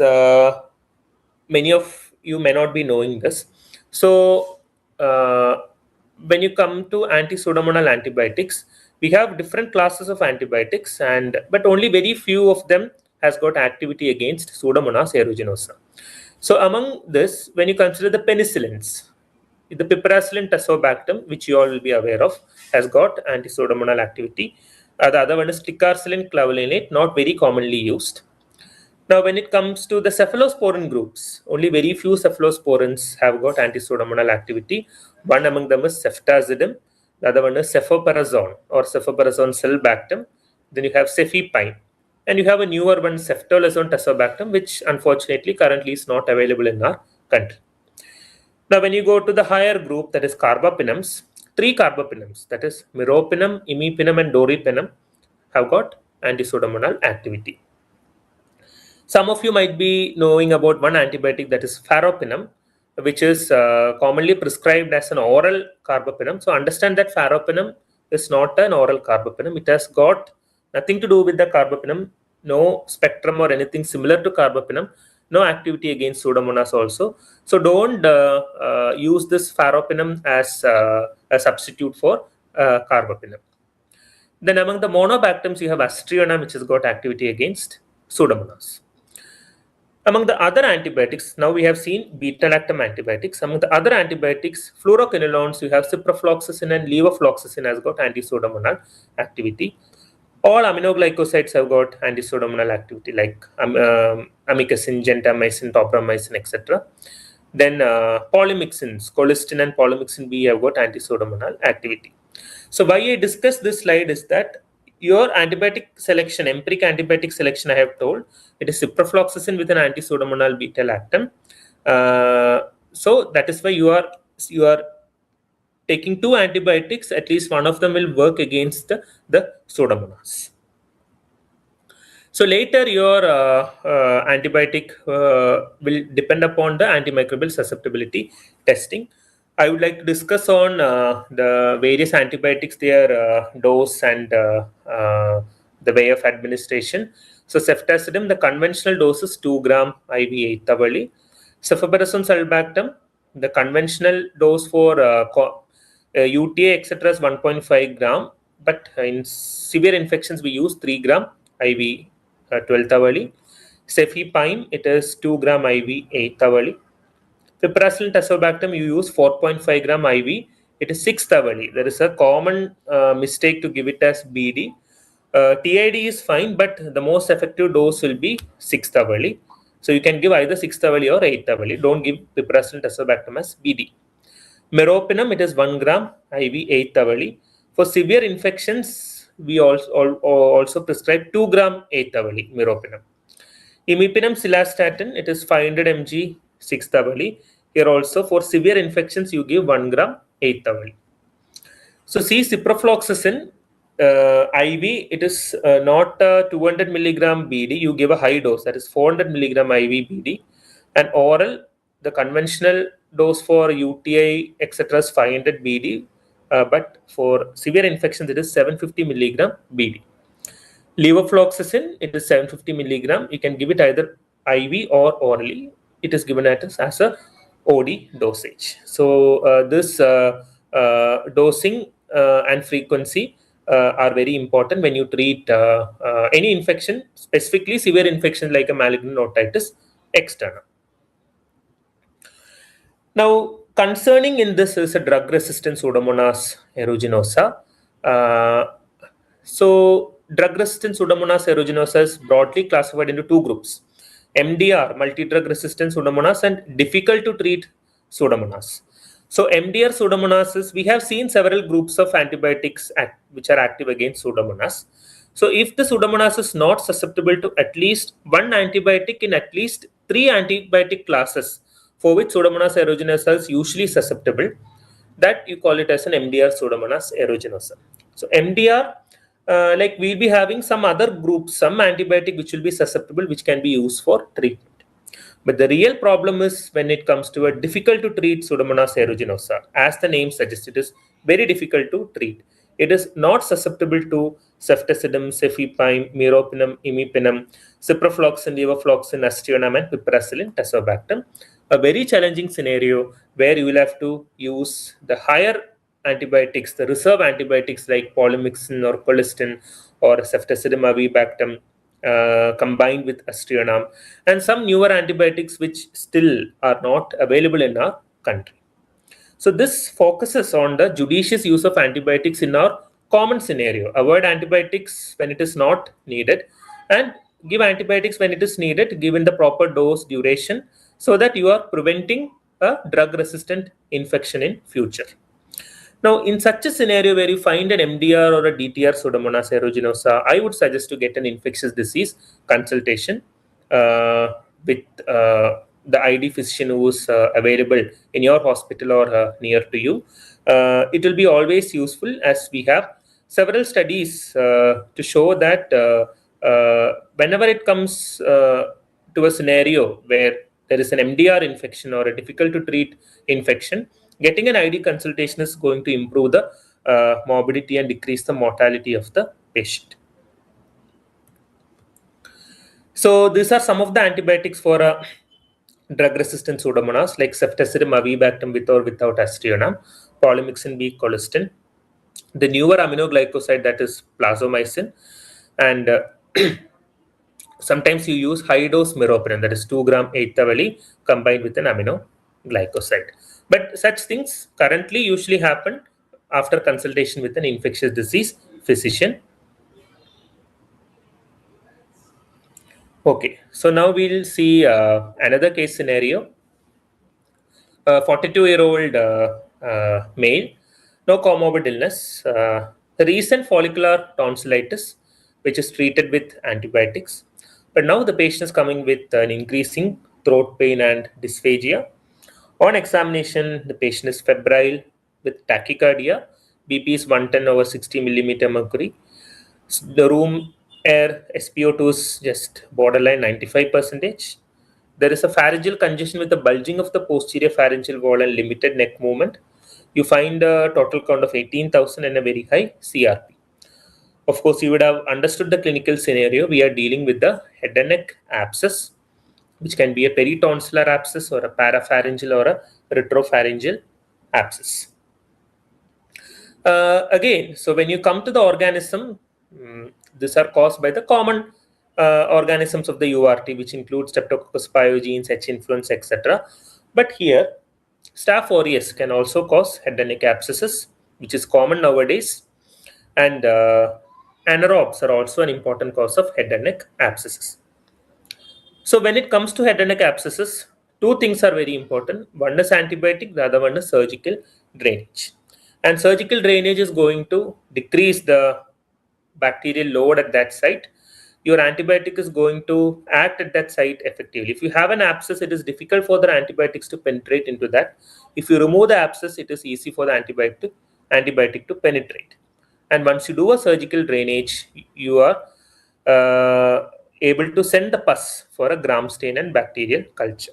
many of you may not be knowing this. So when you come to anti-Pseudomonal antibiotics, we have different classes of antibiotics, but only very few of them has got activity against Pseudomonas aeruginosa. So among this, when you consider the penicillins, the piperacillin tazobactam, which you all will be aware of, has got anti-Pseudomonal activity. The other one is ticarcillin clavulinate, not very commonly used. Now, when it comes to the cephalosporin groups, only very few cephalosporins have got anti-Pseudomonal activity. One among them is ceftazidime. The other one is cefoperazone or cefoperazone sulbactam. Then you have cefepime. And you have a newer one, ceftolazone tazobactam, which unfortunately currently is not available in our country. Now, when you go to the higher group, that is carbapenems, 3 carbapenems, that is meropenem, imipenem, and doripenem, have got anti-Pseudomonal activity. Some of you might be knowing about one antibiotic, that is pharopenem. which is commonly prescribed as an oral carbapenem. So understand that ferropenem is not an oral carbapenem. It has got nothing to do with the carbapenem, no spectrum or anything similar to carbapenem, no activity against Pseudomonas also. So don't use this ferropenem as a substitute for carbapenem. Then among the monobactams, you have Aztreonam, which has got activity against Pseudomonas. Among the other antibiotics, now we have seen beta-lactam antibiotics. Among the other antibiotics, fluoroquinolones, you have ciprofloxacin and levofloxacin has got anti-pseudomonal activity. All aminoglycosides have got anti-pseudomonal activity like amikacin, gentamicin, topramycin, etc. Then polymyxins, colistin and polymyxin B have got anti-pseudomonal activity. So why I discuss this slide is that your antibiotic selection, empiric antibiotic selection, I have told, it is ciprofloxacin with an anti-pseudomonal beta-lactam. So that is why you are taking two antibiotics, at least one of them will work against the Pseudomonas. So later your antibiotic will depend upon the antimicrobial susceptibility testing. I would like to discuss on the various antibiotics, their dose and the way of administration. So ceftazidime, the conventional dose is 2 gram IV 8th hourly. Cefoperazone sulbactam, the conventional dose for UTA etc. is 1.5 gram, but in severe infections we use 3 gram IV 12th hourly. Cefepime, it is 2 gram IV 8th hourly. Piperacillin tazobactam, you use 4.5 gram IV, it is 6th hourly. There is a common mistake to give it as BD. TID is fine, but the most effective dose will be 6th hourly. So you can give either 6th hourly or 8th hourly. Don't give piperacillin tazobactam as BD. Meropenem, it is 1 gram IV 8th hourly. For severe infections, we also prescribe 2 gram 8th hourly meropenem. Imipenem cilastatin, it is 500 mg 6th hourly. Here also for severe infections, you give 1 gram 8th hourly. So see ciprofloxacin IV, it is not 200 milligram BD. You give a high dose, that is 400 milligram IV BD. And oral, the conventional dose for UTI etc. is 500 BD. But for severe infections, it is 750 milligram BD. Levofloxacin, it is 750 milligram. You can give it either IV or orally. It is given as a OD dosage. So this dosing and frequency are very important when you treat any infection, specifically severe infection like a malignant otitis externa. Now, concerning in this is a drug-resistant Pseudomonas aeruginosa. So, drug-resistant Pseudomonas aeruginosa is broadly classified into two groups: MDR, multi-drug-resistant Pseudomonas, and difficult-to-treat Pseudomonas. So, MDR Pseudomonas, we have seen several groups of antibiotics which are active against Pseudomonas. So, if the Pseudomonas is not susceptible to at least one antibiotic in at least 3 antibiotic classes, for which Pseudomonas aeruginosa is usually susceptible, that you call it as an MDR Pseudomonas aeruginosa. So MDR, like we'll be having some other groups, some antibiotic which will be susceptible, which can be used for treatment. But the real problem is when it comes to a difficult to treat Pseudomonas aeruginosa. As the name suggests, it is very difficult to treat. It is not susceptible to ceftazidime, cefepime, meropenem, imipenem, ciprofloxacin, levofloxacin, aztreonam, and piperacillin tazobactam. A very challenging scenario where you will have to use the higher antibiotics, the reserve antibiotics like polymyxin or colistin or ceftazidime avibactam combined with aztreonam, and some newer antibiotics which still are not available in our country. So this focuses on the judicious use of antibiotics in our common scenario. Avoid antibiotics when it is not needed and give antibiotics when it is needed, given the proper dose, duration, so that you are preventing a drug-resistant infection in future. Now, in such a scenario where you find an MDR or a DTR Pseudomonas aeruginosa, I would suggest to get an infectious disease consultation with the ID physician who is available in your hospital or near to you. It will be always useful, as we have several studies to show that whenever it comes to a scenario where there is an MDR infection or a difficult to treat infection, getting an ID consultation is going to improve the morbidity and decrease the mortality of the patient. So these are some of the antibiotics for drug-resistant Pseudomonas like ceftazidime, avibactam with or without aztreonam, polymyxin B, colistin, the newer aminoglycoside that is plasmomycin, and sometimes you use high-dose meropenem, that is 2 gram 8-tavali combined with an aminoglycoside. But such things currently usually happen after consultation with an infectious disease physician. Okay, so now we'll see another case scenario. A 42-year-old male, no comorbid illness, recent follicular tonsillitis, which is treated with antibiotics. But now the patient is coming with an increasing throat pain and dysphagia. On examination, the patient is febrile with tachycardia. BP is 110/60 millimeter mercury. The room air SpO2 is just borderline 95%. There is a pharyngeal congestion with the bulging of the posterior pharyngeal wall and limited neck movement. You find a total count of 18,000 and a very high CRP. Of course, you would have understood the clinical scenario. We are dealing with the head and neck abscess, which can be a peritonsillar abscess or a parapharyngeal or a retropharyngeal abscess. Again, so when you come to the organism, these are caused by the common organisms of the URT, which include Streptococcus pyogenes, H. influenza, etc. But here, Staph aureus can also cause head and neck abscesses, which is common nowadays. And anaerobes are also an important cause of head and neck abscesses. So when it comes to head and neck abscesses, two things are very important. One is antibiotic, the other one is surgical drainage. And surgical drainage is going to decrease the bacterial load at that site. Your antibiotic is going to act at that site effectively. If you have an abscess, it is difficult for the antibiotics to penetrate into that. If you remove the abscess, it is easy for the antibiotic to penetrate. And once you do a surgical drainage, you are able to send the pus for a gram stain and bacterial culture.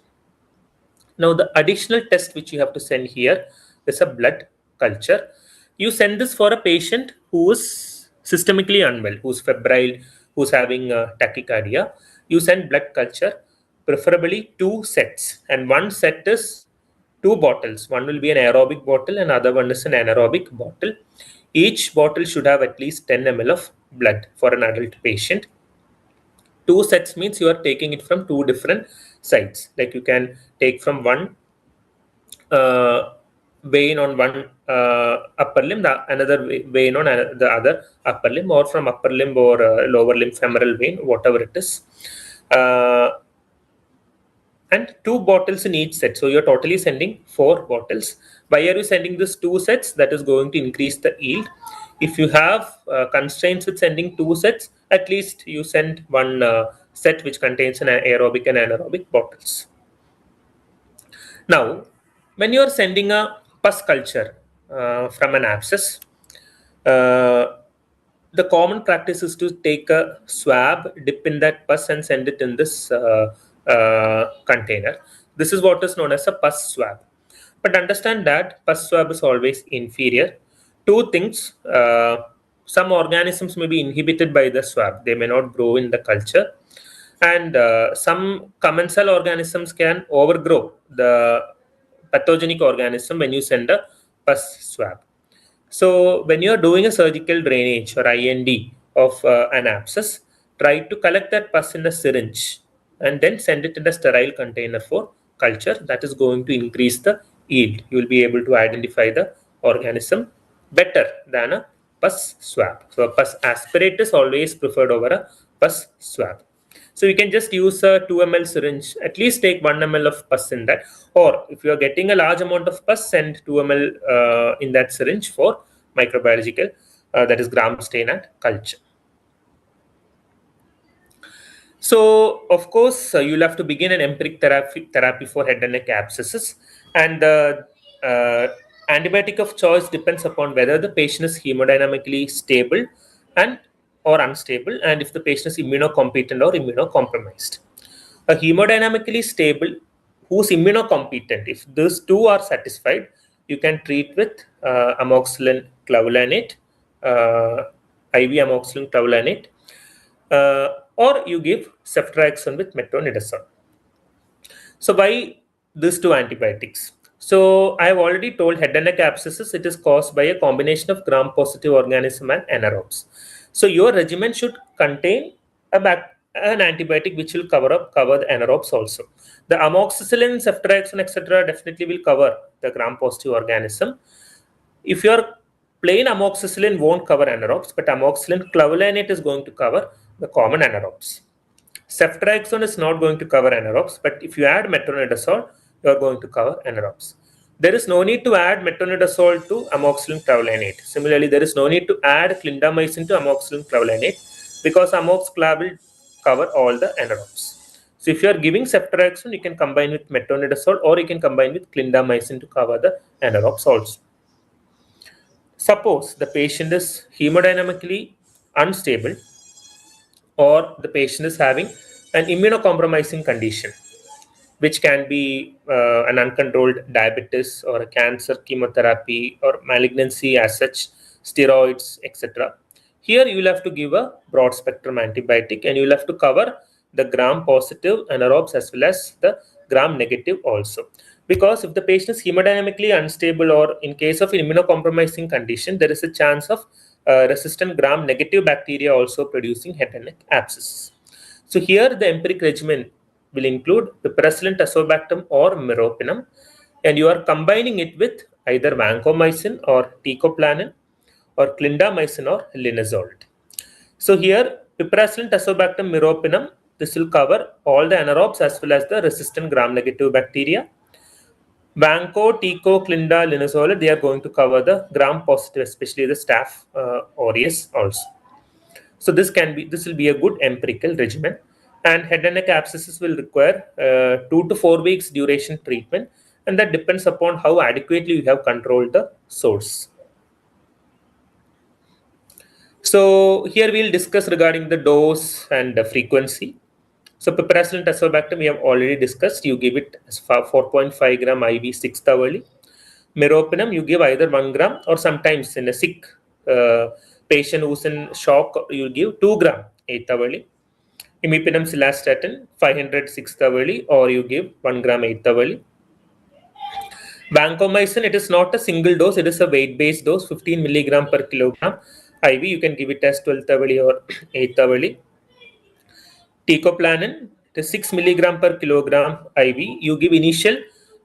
Now, the additional test which you have to send here is a blood culture. You send this for a patient who is systemically unwell, who's febrile, who's having tachycardia. You send blood culture, preferably 2 sets, and one set is 2 bottles. One will be an aerobic bottle and other one is an anaerobic bottle. Each bottle should have at least 10 ml of blood for an adult patient. 2 sets means you are taking it from 2 different sites. Like you can take from one vein on one upper limb, another vein on the other upper limb, or from upper limb or lower limb femoral vein, whatever it is. And 2 bottles in each set. So you're totally sending 4 bottles. Why are you sending this 2 sets? That is going to increase the yield. If you have constraints with sending 2 sets, at least you send one set which contains an aerobic and anaerobic bottles. Now, when you are sending a pus culture from an abscess, the common practice is to take a swab, dip in that pus and send it in this container. This is what is known as a pus swab. But understand that pus swab is always inferior. 2 things, some organisms may be inhibited by the swab. They may not grow in the culture. And some commensal organisms can overgrow the pathogenic organism when you send a pus swab. So when you are doing a surgical drainage or IND of an abscess, try to collect that pus in a syringe and then send it in a sterile container for culture. That is going to increase the yield. You will be able to identify the organism better than a pus swab. So a pus aspirate is always preferred over a pus swab. So you can just use a 2 ml syringe, at least take 1 ml of pus in that. Or if you are getting a large amount of pus, send 2 ml in that syringe for microbiological, that is gram stain and culture. So, of course, you'll have to begin an empiric therapy for head and neck abscesses. And the antibiotic of choice depends upon whether the patient is hemodynamically stable and or unstable, and if the patient is immunocompetent or immunocompromised. A hemodynamically stable who's immunocompetent. If these two are satisfied, you can treat with amoxicillin clavulanate, IV amoxicillin clavulanate, or you give ceftriaxone with metronidazole. So why these two antibiotics? So I have already told head and neck abscesses, it is caused by a combination of gram-positive organism and anaerobes. So your regimen should contain an antibiotic which will cover the anaerobes also. The amoxicillin, ceftriaxone, etc. definitely will cover the gram-positive organism. If your plain amoxicillin won't cover anaerobes, but amoxicillin clavulanate is going to cover the common anaerobes. Ceftriaxone is not going to cover anaerobes, but if you add metronidazole, you are going to cover anaerobes. There is no need to add metronidazole to amoxicillin clavulanate. Similarly, there is no need to add clindamycin to amoxicillin clavulanate because amoxiclav will cover all the anaerobes. So if you are giving ceftriaxone, you can combine with metronidazole or you can combine with clindamycin to cover the anaerobes also. Suppose the patient is hemodynamically unstable or the patient is having an immunocompromising condition, which can be an uncontrolled diabetes or a cancer chemotherapy or malignancy as such, steroids, etc. Here you will have to give a broad spectrum antibiotic and you will have to cover the gram positive anaerobes as well as the gram negative also. Because if the patient is hemodynamically unstable or in case of immunocompromising condition, there is a chance of resistant gram negative bacteria also producing head and neck abscesses. So here the empiric regimen will include piperacillin, tazobactam or meropenem, and you are combining it with either vancomycin or teicoplanin or clindamycin or linezolid. So here piperacillin, tazobactam, meropenem, this will cover all the anaerobes as well as the resistant gram negative bacteria. Vanco, Tico, Clinda, Linezolid, they are going to cover the gram positive, especially the Staph aureus also. So this will be a good empirical regimen, and head and neck abscesses will require 2 to 4 weeks duration treatment, and that depends upon how adequately you have controlled the source. So here we'll discuss regarding the dose and the frequency. So piperacillin, tazobactam we have already discussed. You give it as 4.5 gram IV 6th hourly. Meropenem you give either 1 gram or sometimes in a sick patient who's in shock you give 2 gram 8th hourly. Imipenem cilastatin 500 6th hourly or you give 1 gram 8th hourly. Vancomycin, it is not a single dose, it is a weight-based dose, 15 milligram per kilogram IV. You can give it as 12th hourly or 8th hourly. Teicoplanin, it is 6 milligram per kilogram IV. You give initial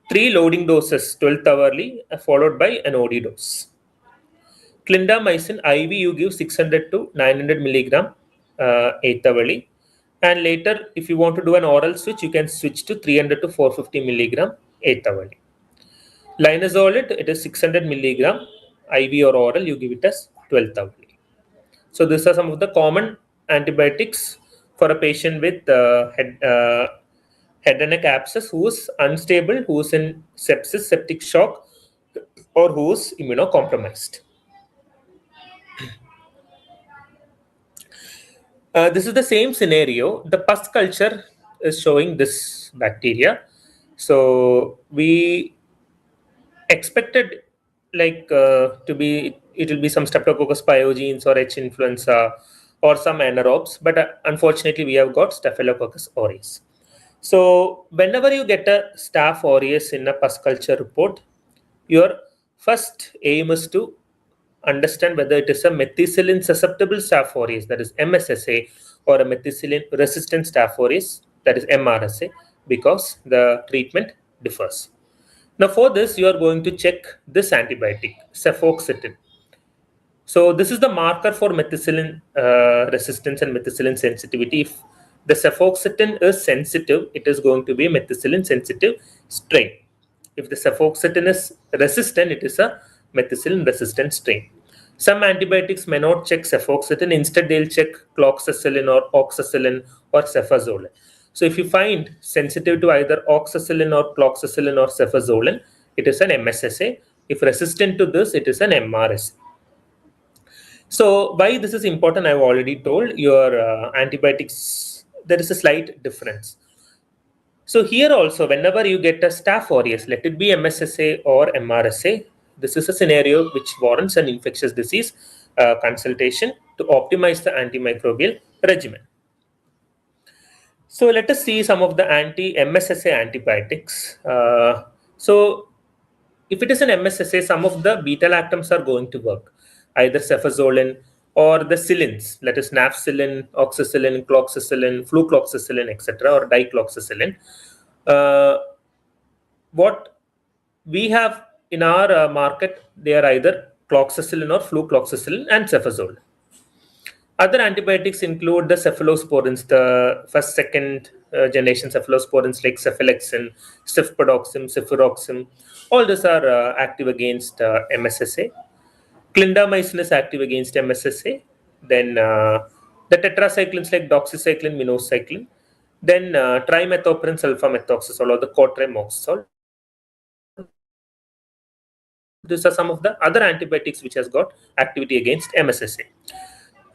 3 loading doses, 12th hourly, followed by an OD dose. Clindamycin IV, you give 600 to 900 milligram 8th hourly. And later, if you want to do an oral switch, you can switch to 300 to 450 milligram 8th hourly. Linezolid, it is 600 milligram IV or oral, you give it as 12th hourly. So these are some of the common antibiotics for a patient with head and neck abscess who is unstable, who is in sepsis, septic shock, or who is immunocompromised. This is the same scenario. The pus culture is showing this bacteria. So we expected to be, it will be some Streptococcus pyogenes or H. influenza or some anaerobes, but unfortunately we have got Staphylococcus aureus. So whenever you get a Staph aureus in a pus culture report, your first aim is to understand whether it is a methicillin susceptible Staph aureus, that is MSSA, or a methicillin resistant Staph aureus, that is MRSA, because the treatment differs. Now for this, you are going to check this antibiotic, cefoxitin. So this is the marker for methicillin resistance and methicillin sensitivity. If the cefoxitin is sensitive, it is going to be a methicillin sensitive strain. If the cefoxitin is resistant, it is a methicillin resistant strain. Some antibiotics may not check cefoxitin. Instead, they'll check cloxacillin or oxacillin or cefazolin. So if you find sensitive to either oxacillin or cloxacillin or cefazolin, it is an MSSA. If resistant to this, it is an MRSA. So why this is important, I've already told. Your antibiotics, there is a slight difference. So here also, whenever you get a staph aureus, let it be MSSA or MRSA, this is a scenario which warrants an infectious disease consultation to optimize the antimicrobial regimen. So let us see some of the anti-MSSA antibiotics. So if it is an MSSA, some of the beta-lactams are going to work, either cefazolin or the silins, that is nafcillin, oxacillin, cloxacillin, flucloxacillin, etc., or dicloxacillin. What we have in our market, they are either cloxacillin or flucloxacillin and cefazolin. Other antibiotics include the cephalosporins, the first, second generation cephalosporins like cefalexin, cefpodoxim, cefuroxim. All these are active against MSSA. Clindamycin is active against MSSA. Then the tetracyclines like doxycycline, minocycline. Then trimethoprim sulfamethoxazole or the cotrimoxazole. These are some of the other antibiotics which has got activity against MSSA.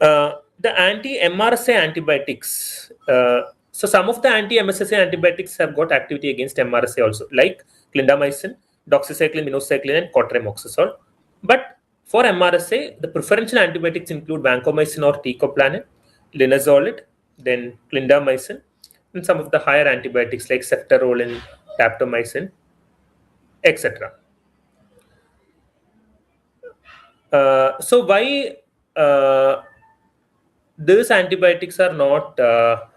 The anti-MRSA antibiotics. So some of the anti-MSSA antibiotics have got activity against MRSA also, like clindamycin, doxycycline, minocycline, and cotrimoxazole. But for MRSA, the preferential antibiotics include vancomycin or teicoplanin, linezolid, then clindamycin, and some of the higher antibiotics like ceftaroline, daptomycin, etc. So why these antibiotics are not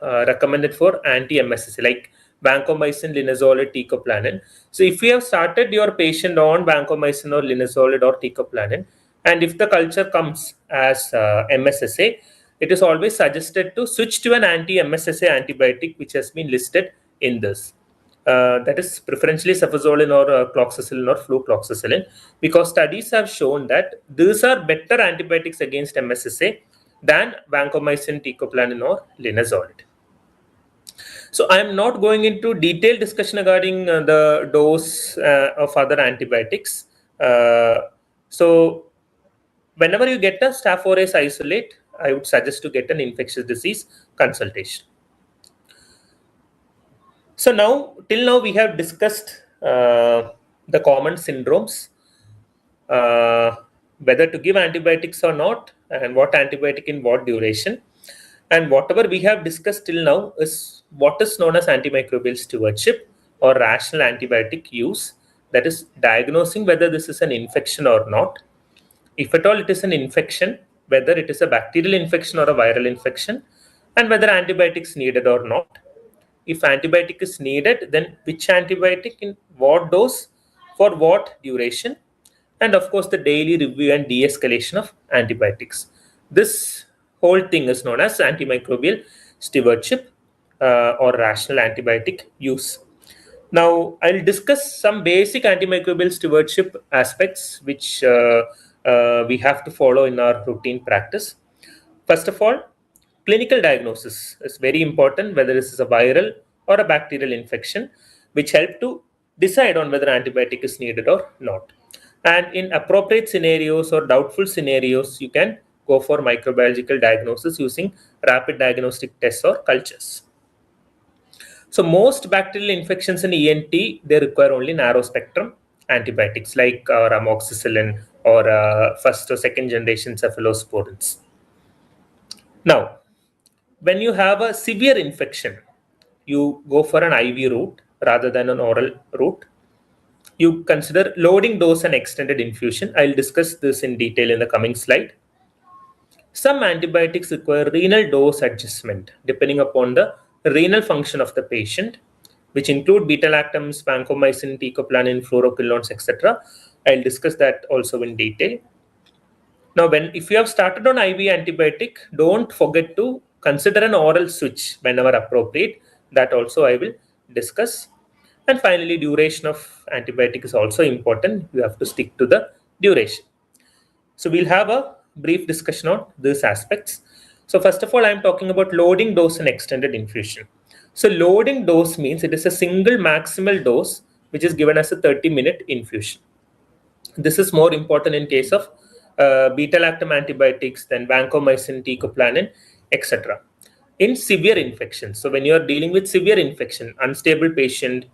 recommended for anti-MSSA, like vancomycin, linezolid, teicoplanin. So if you have started your patient on vancomycin or linezolid or teicoplanin, and if the culture comes as MSSA, it is always suggested to switch to an anti-MSSA antibiotic which has been listed in this. That is preferentially cefazolin or cloxacillin or flucloxacillin, because studies have shown that these are better antibiotics against MSSA than vancomycin, teicoplanin, or linezolid. So I am not going into detailed discussion regarding the dose of other antibiotics. So whenever you get a staph aureus isolate, I would suggest to get an infectious disease consultation. So now, till now, we have discussed the common syndromes, whether to give antibiotics or not, and what antibiotic in what duration. And whatever we have discussed till now is what is known as antimicrobial stewardship or rational antibiotic use, that is diagnosing whether this is an infection or not. If at all it is an infection, whether it is a bacterial infection or a viral infection, and whether antibiotics needed or not. If antibiotic is needed, then which antibiotic in what dose for what duration, and of course the daily review and de-escalation of antibiotics. This whole thing is known as antimicrobial stewardship or rational antibiotic use. Now I'll discuss some basic antimicrobial stewardship aspects which we have to follow in our routine practice. First of all, clinical diagnosis is very important, whether this is a viral or a bacterial infection, which help to decide on whether antibiotic is needed or not. And in appropriate scenarios or doubtful scenarios, you can go for microbiological diagnosis using rapid diagnostic tests or cultures. So most bacterial infections in ENT, they require only narrow spectrum antibiotics like amoxicillin or first or second generation cephalosporins. Now, when you have a severe infection, you go for an IV route rather than an oral route. You consider loading dose and extended infusion. I'll discuss this in detail in the coming slide. Some antibiotics require renal dose adjustment depending upon the renal function of the patient, which include beta-lactams, vancomycin, teicoplanin, fluoroquinolones, etc. I'll discuss that also in detail. Now, if you have started on IV antibiotic, don't forget to consider an oral switch whenever appropriate. That also I will discuss. And finally, duration of antibiotic is also important. You have to stick to the duration. So we'll have a brief discussion on these aspects. So first of all, I'm talking about loading dose and extended infusion. So loading dose means it is a single maximal dose which is given as a 30-minute infusion. This is more important in case of beta-lactam antibiotics than vancomycin, teicoplanin, etc. in severe infection. So when you are dealing with severe infection, unstable patient,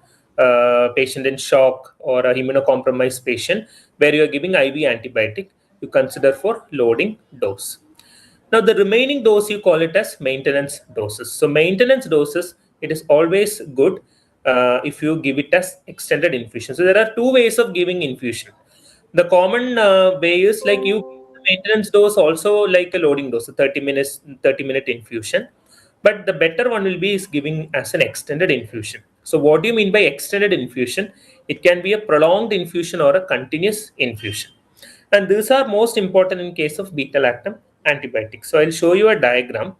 patient in shock, or a immunocompromised patient where you are giving IV antibiotic, you consider for loading dose. Now the remaining dose, you call it as maintenance doses. So maintenance doses, it is always good if you give it as extended infusion. So there are two ways of giving infusion. The common way is like you give the maintenance dose also like a loading dose, a 30-minute infusion. But the better one will be is giving as an extended infusion. So what do you mean by extended infusion? It can be a prolonged infusion or a continuous infusion. And these are most important in case of beta-lactam antibiotics. So I'll show you a diagram.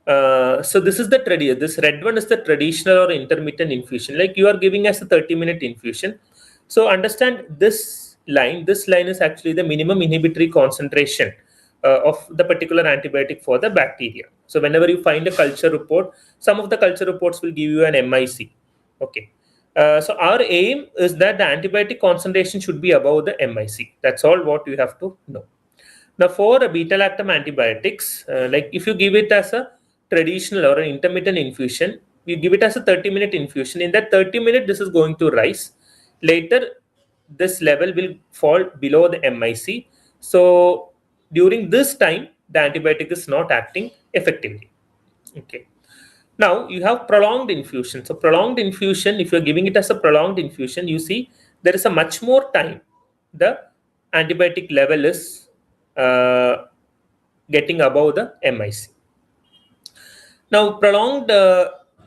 So this is this red one is the traditional or intermittent infusion. Like you are giving us a 30-minute infusion. So understand this line is actually the minimum inhibitory concentration of the particular antibiotic for the bacteria. So whenever you find a culture report, some of the culture reports will give you an MIC. Okay. So our aim is that the antibiotic concentration should be above the MIC. That's all what you have to know. Now for beta-lactam antibiotics, like if you give it as a traditional or an intermittent infusion, you give it as a 30-minute infusion. In that 30-minute, this is going to rise. Later, this level will fall below the MIC. So during this time, the antibiotic is not acting effectively. Okay. Now you have prolonged infusion. So prolonged infusion, if you're giving it as a prolonged infusion, you see there is a much more time the antibiotic level is getting above the MIC. Now prolonged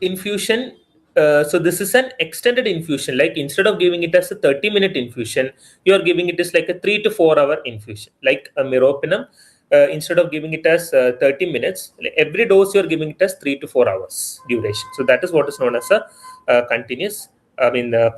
infusion, so this is an extended infusion. Like instead of giving it as a 30-minute infusion, you are giving it as like a 3 to 4 hour infusion, like a meropenem. Instead of giving it as 30 minutes, every dose you are giving it as 3 to 4 hours duration. So that is what is known as a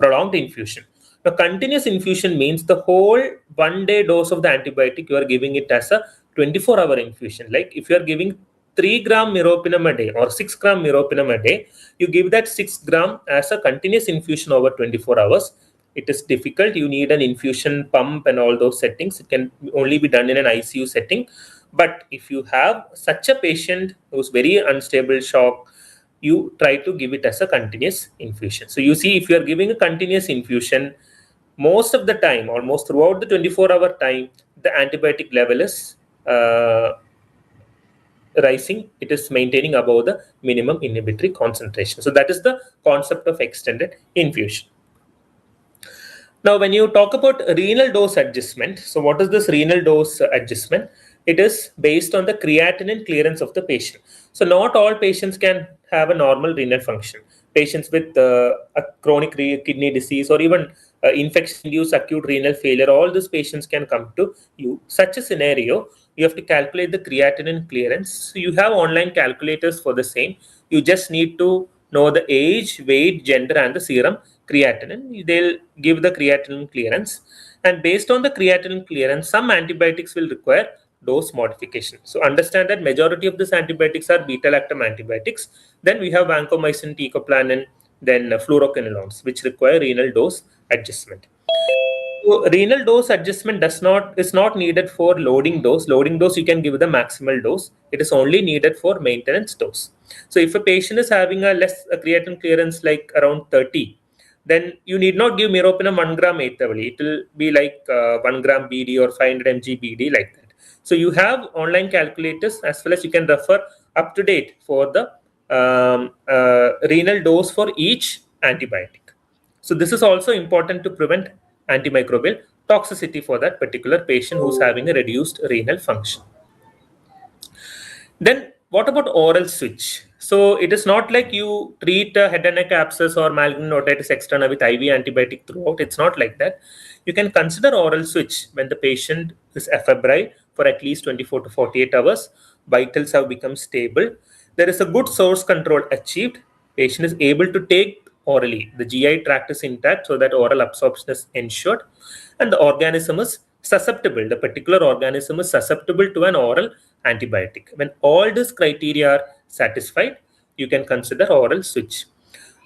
prolonged infusion. Now, continuous infusion means the whole 1 day dose of the antibiotic you are giving it as a 24-hour infusion. Like if you are giving 3 gram meropenem a day or 6 gram meropenem a day, you give that 6 gram as a continuous infusion over 24 hours. It is difficult. You need an infusion pump and all those settings. It can only be done in an ICU setting. But if you have such a patient who's very unstable shock, you try to give it as a continuous infusion. So you see, if you are giving a continuous infusion, most of the time, almost throughout the 24-hour time, the antibiotic level is rising. It is maintaining above the minimum inhibitory concentration. So that is the concept of extended infusion. Now, when you talk about renal dose adjustment, so what is this renal dose adjustment? It is based on the creatinine clearance of the patient. So not all patients can have a normal renal function. Patients with a chronic kidney disease or even infection-induced acute renal failure, all these patients can come to you. Such a scenario, you have to calculate the creatinine clearance. So you have online calculators for the same. You just need to know the age, weight, gender, and the serum creatinine. They'll give the creatinine clearance. And based on the creatinine clearance, some antibiotics will require dose modification. So understand that majority of these antibiotics are beta-lactam antibiotics. Then we have vancomycin, teicoplanin, then fluoroquinolones, which require renal dose adjustment. So renal dose adjustment is not needed for loading dose. Loading dose, you can give the maximal dose. It is only needed for maintenance dose. So if a patient is having a creatinine clearance like around 30, then you need not give meropenem 1 gram 8th hourly. It will be like 1 gram BD or 500 mg BD like that. So you have online calculators as well as you can refer up to date for the renal dose for each antibiotic. So this is also important to prevent antimicrobial toxicity for that particular patient who's having a reduced renal function. Then what about oral switch? So it is not like you treat a head and neck abscess or malignant otitis externa with IV antibiotic throughout. It's not like that. You can consider oral switch when the patient is afebrile for at least 24 to 48 hours. Vitals have become stable. There is a good source control achieved. Patient is able to take orally. The GI tract is intact so that oral absorption is ensured. And the organism is susceptible. The particular organism is susceptible to an oral antibiotic. When all these criteria are satisfied, you can consider oral switch.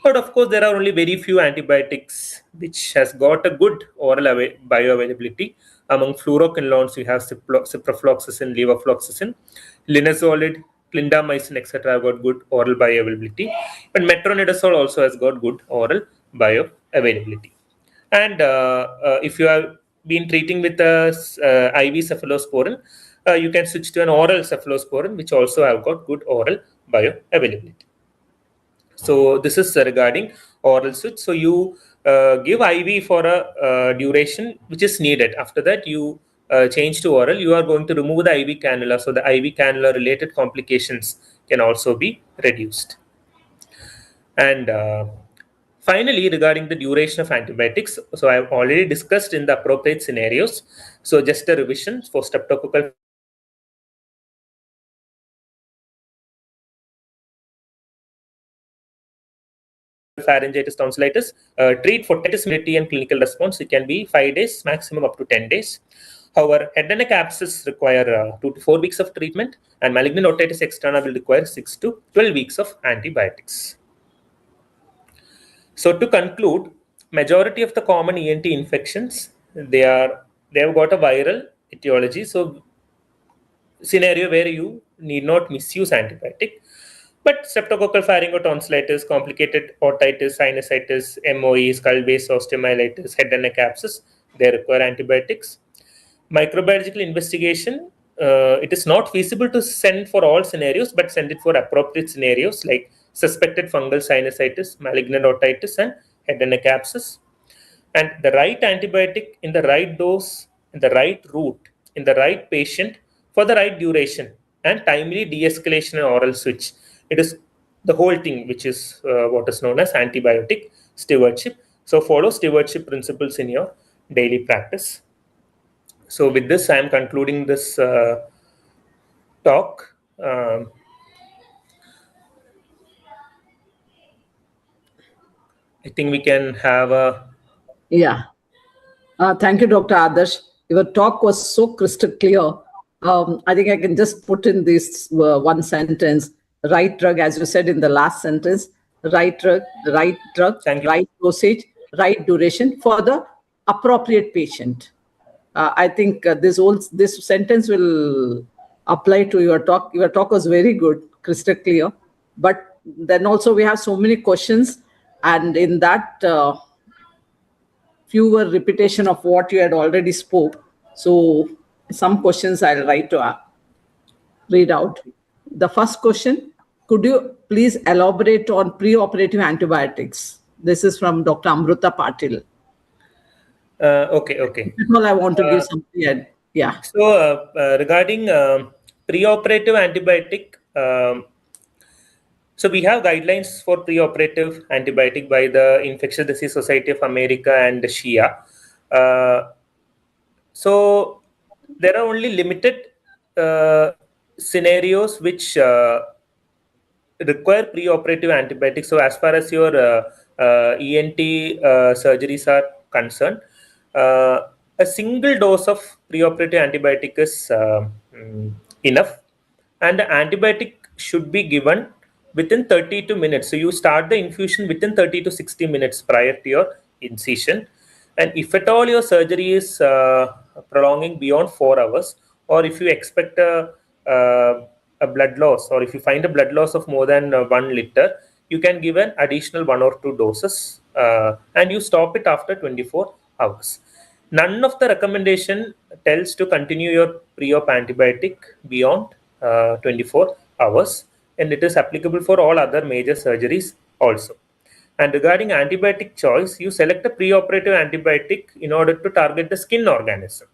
But of course, there are only very few antibiotics which has got a good oral bioavailability. Among fluoroquinolones, we have ciprofloxacin, levofloxacin, linezolid, clindamycin, etc., have got good oral bioavailability. But metronidazole also has got good oral bioavailability. And if you have been treating with IV cephalosporin, you can switch to an oral cephalosporin, which also have got good oral bioavailability. So this is regarding oral switch. So you give IV for a duration which is needed. After that, you change to oral. You are going to remove the IV cannula, so the IV cannula related complications can also be reduced. And finally, regarding the duration of antibiotics, so I have already discussed in the appropriate scenarios. So just a revision for streptococcal pharyngitis, tonsillitis, treat for immunity and clinical response. It can be 5 days, maximum up to 10 days. However, head and neck abscess require 2 to 4 weeks of treatment, and malignant otitis externa will require 6 to 12 weeks of antibiotics. So to conclude, majority of the common ENT infections, they have got a viral etiology. So scenario where you need not misuse antibiotic. But streptococcal pharyngotonsillitis, complicated otitis, sinusitis, MOE, skull-base osteomyelitis, head and neck abscess, they require antibiotics. Microbiological investigation, it is not feasible to send for all scenarios, but send it for appropriate scenarios like suspected fungal sinusitis, malignant otitis, and head and neck abscess. And the right antibiotic in the right dose, in the right route, in the right patient, for the right duration, and timely de-escalation and oral switch. It is the whole thing which is what is known as antibiotic stewardship. So follow stewardship principles in your daily practice. So with this, I am concluding this talk. I think we can have a... Yeah. Thank you, Dr. Adarsh. Your talk was so crystal clear. I think I can just put in this one sentence: right drug, as you said in the last sentence, right drug, right dosage, right duration for the appropriate patient. I think this sentence will apply to your talk. Your talk was very good, crystal clear. But then also we have so many questions, and in that fewer repetition of what you had already spoke. So some questions I'll write to read out. The first question: could you please elaborate on preoperative antibiotics? This is from Dr. Amruta Patil. Okay. Well, I want to give something. Yeah. So regarding preoperative antibiotic, so we have guidelines for preoperative antibiotic by the Infectious Disease Society of America and the SHIA. So there are only limited scenarios which require preoperative antibiotics. So as far as your ENT surgeries are concerned, a single dose of preoperative antibiotic is enough, and the antibiotic should be given within 32 minutes. So you start the infusion within 30 to 60 minutes prior to your incision. And if at all your surgery is prolonging beyond 4 hours, or if you expect a blood loss, or if you find a blood loss of more than 1 liter, you can give an additional 1 or 2 doses, and you stop it after 24 hours. None of the recommendation tells to continue your pre-op antibiotic beyond 24 hours, and it is applicable for all other major surgeries also. And regarding antibiotic choice, you select a preoperative antibiotic in order to target the skin organism.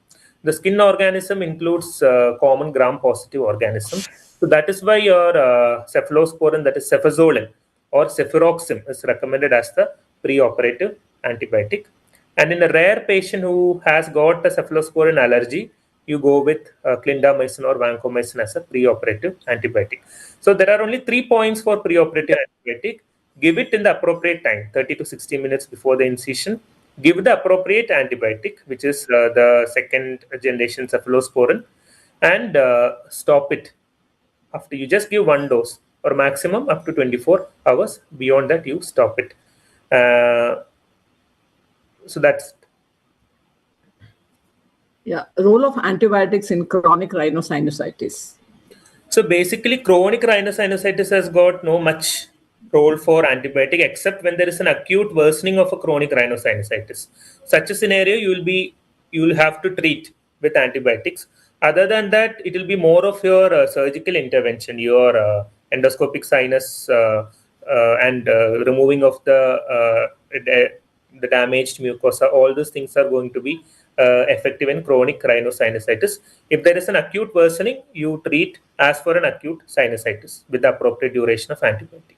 The skin organism includes common gram-positive organism. So that is why your cephalosporin, that is cefazolin or cefuroxime, is recommended as the preoperative antibiotic. And in a rare patient who has got a cephalosporin allergy, you go with clindamycin or vancomycin as a preoperative antibiotic. So there are only 3 points for preoperative antibiotic. Give it in the appropriate time, 30 to 60 minutes before the incision. Give the appropriate antibiotic, which is the second generation cephalosporin, and stop it after you just give 1 dose, or maximum up to 24 hours. Beyond that, you stop it. So that's... Yeah, role of antibiotics in chronic rhinosinusitis. So basically, chronic rhinosinusitis has got no much role for antibiotic except when there is an acute worsening of a chronic rhinosinusitis. Such a scenario, you will have to treat with antibiotics. Other than that, it will be more of your surgical intervention, your endoscopic sinus and removing of the damaged mucosa. All those things are going to be effective in chronic rhinosinusitis. If there is an acute worsening, you treat as for an acute sinusitis with the appropriate duration of antibiotic.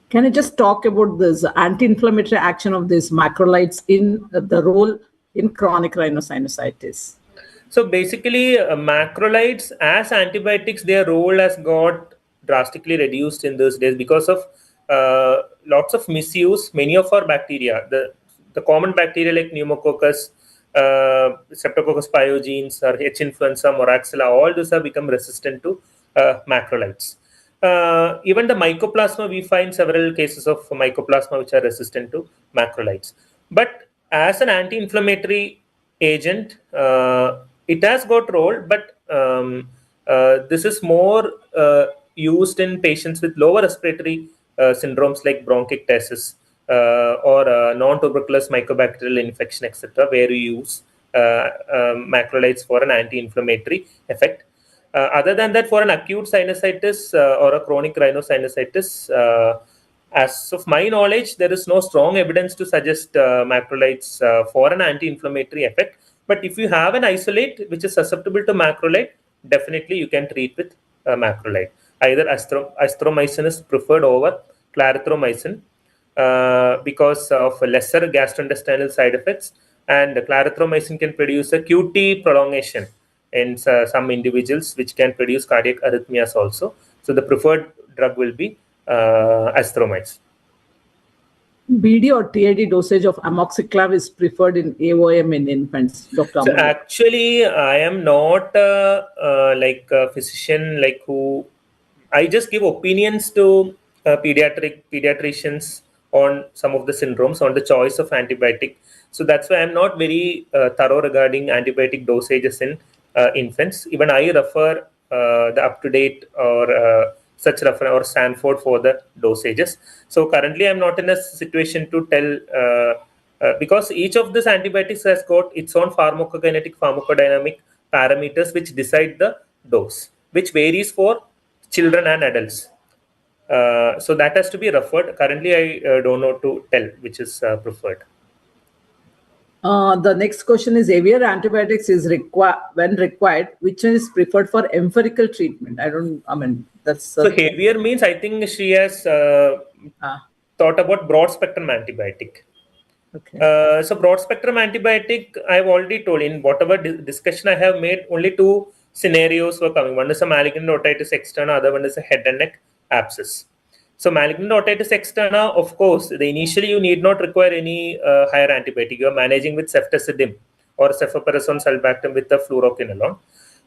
Can you just talk about this anti-inflammatory action of these macrolides in the role in chronic rhinosinusitis? So basically, macrolides as antibiotics, their role has got drastically reduced in these days because of lots of misuse. Many of our bacteria, the common bacteria like pneumococcus, streptococcus pyogenes, or H. influenza, moraxilla, all these have become resistant to macrolides. Even the mycoplasma, we find several cases of mycoplasma which are resistant to macrolides. But as an anti-inflammatory agent, it has got role, but this is more used in patients with lower respiratory syndromes like bronchiectasis or non-tuberculous mycobacterial infection, etc., where you use macrolides for an anti-inflammatory effect. Other than that, for an acute sinusitis or a chronic rhinosinusitis, as of my knowledge, there is no strong evidence to suggest macrolides for an anti-inflammatory effect. But if you have an isolate which is susceptible to macrolide, definitely you can treat with macrolide. Either azithromycin is preferred over clarithromycin because of lesser gastrointestinal side effects, and clarithromycin can produce a QT prolongation in some individuals, which can produce cardiac arrhythmias also. So the preferred drug will be azithromycin. BD or TID dosage of amoxiclav is preferred in AOM in infants, Dr. So Amol. actually, I am not like a physician like who I just give opinions to pediatricians on some of the syndromes, on the choice of antibiotic. So that's why I'm not very thorough regarding antibiotic dosages in infants. Even I refer the up-to-date or such refer or Stanford for the dosages. So currently, I'm not in a situation to tell because each of these antibiotics has got its own pharmacokinetic, pharmacodynamic parameters which decide the dose, which varies for children and adults. So that has to be referred. Currently, I don't know to tell which is preferred. The next question is AVR antibiotics is when required, which is preferred for empirical treatment? That's so heavier means I think she has thought about broad spectrum antibiotic. Okay. So broad spectrum antibiotic, I've already told in whatever discussion I have made, only two scenarios were coming. One is a malignant otitis externa, other one is a head and neck abscess. So malignant otitis externa, of course, initially you need not require any higher antibiotic. You are managing with ceftazidime or cefoperazone sulbactam with the fluoroquinolone.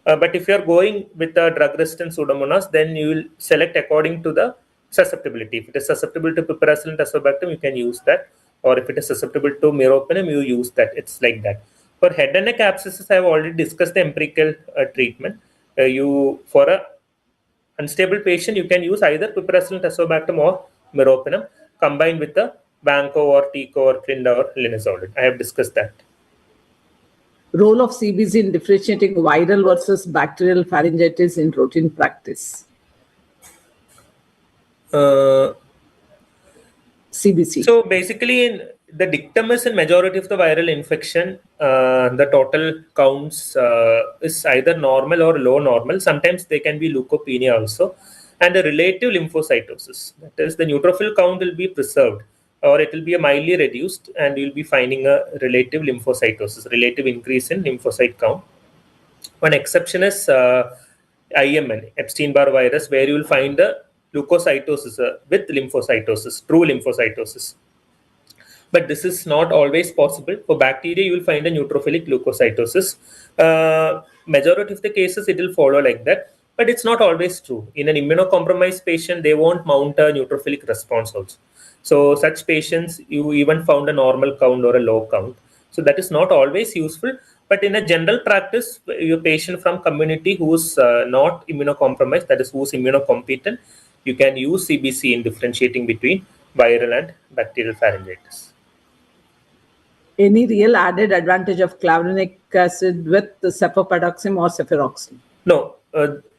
But if you are going with the drug-resistant Pseudomonas, then you will select according to the susceptibility. If it is susceptible to piperacillin tazobactam, you can use that. Or if it is susceptible to meropenem, you use that. It's like that. For head and neck abscesses, I have already discussed the empirical treatment. For a unstable patient, you can use either piperacillin tazobactam or meropenem combined with the Vanco or Tico or Clinda or linezolid. I have discussed that. Role of CBC in differentiating viral versus bacterial pharyngitis in routine practice. CBC. So basically, the dictum is in majority of the viral infection, the total counts is either normal or low normal. Sometimes they can be leukopenia also. And the relative lymphocytosis, that is the neutrophil count will be preserved or it will be mildly reduced and you'll be finding a relative lymphocytosis, relative increase in lymphocyte count. One exception is IMN, Epstein-Barr virus, where you will find the leukocytosis with lymphocytosis, true lymphocytosis. But this is not always possible. For bacteria, you will find a neutrophilic leukocytosis. Majority of the cases, it will follow like that. But it's not always true. In an immunocompromised patient, they won't mount a neutrophilic response also. So such patients, you even found a normal count or a low count. So that is not always useful. But in a general practice, your patient from community who's not immunocompromised, that is who's immunocompetent, you can use CBC in differentiating between viral and bacterial pharyngitis. Any real added advantage of clavulanic acid with the cefoperoxime or cefuroxime? No,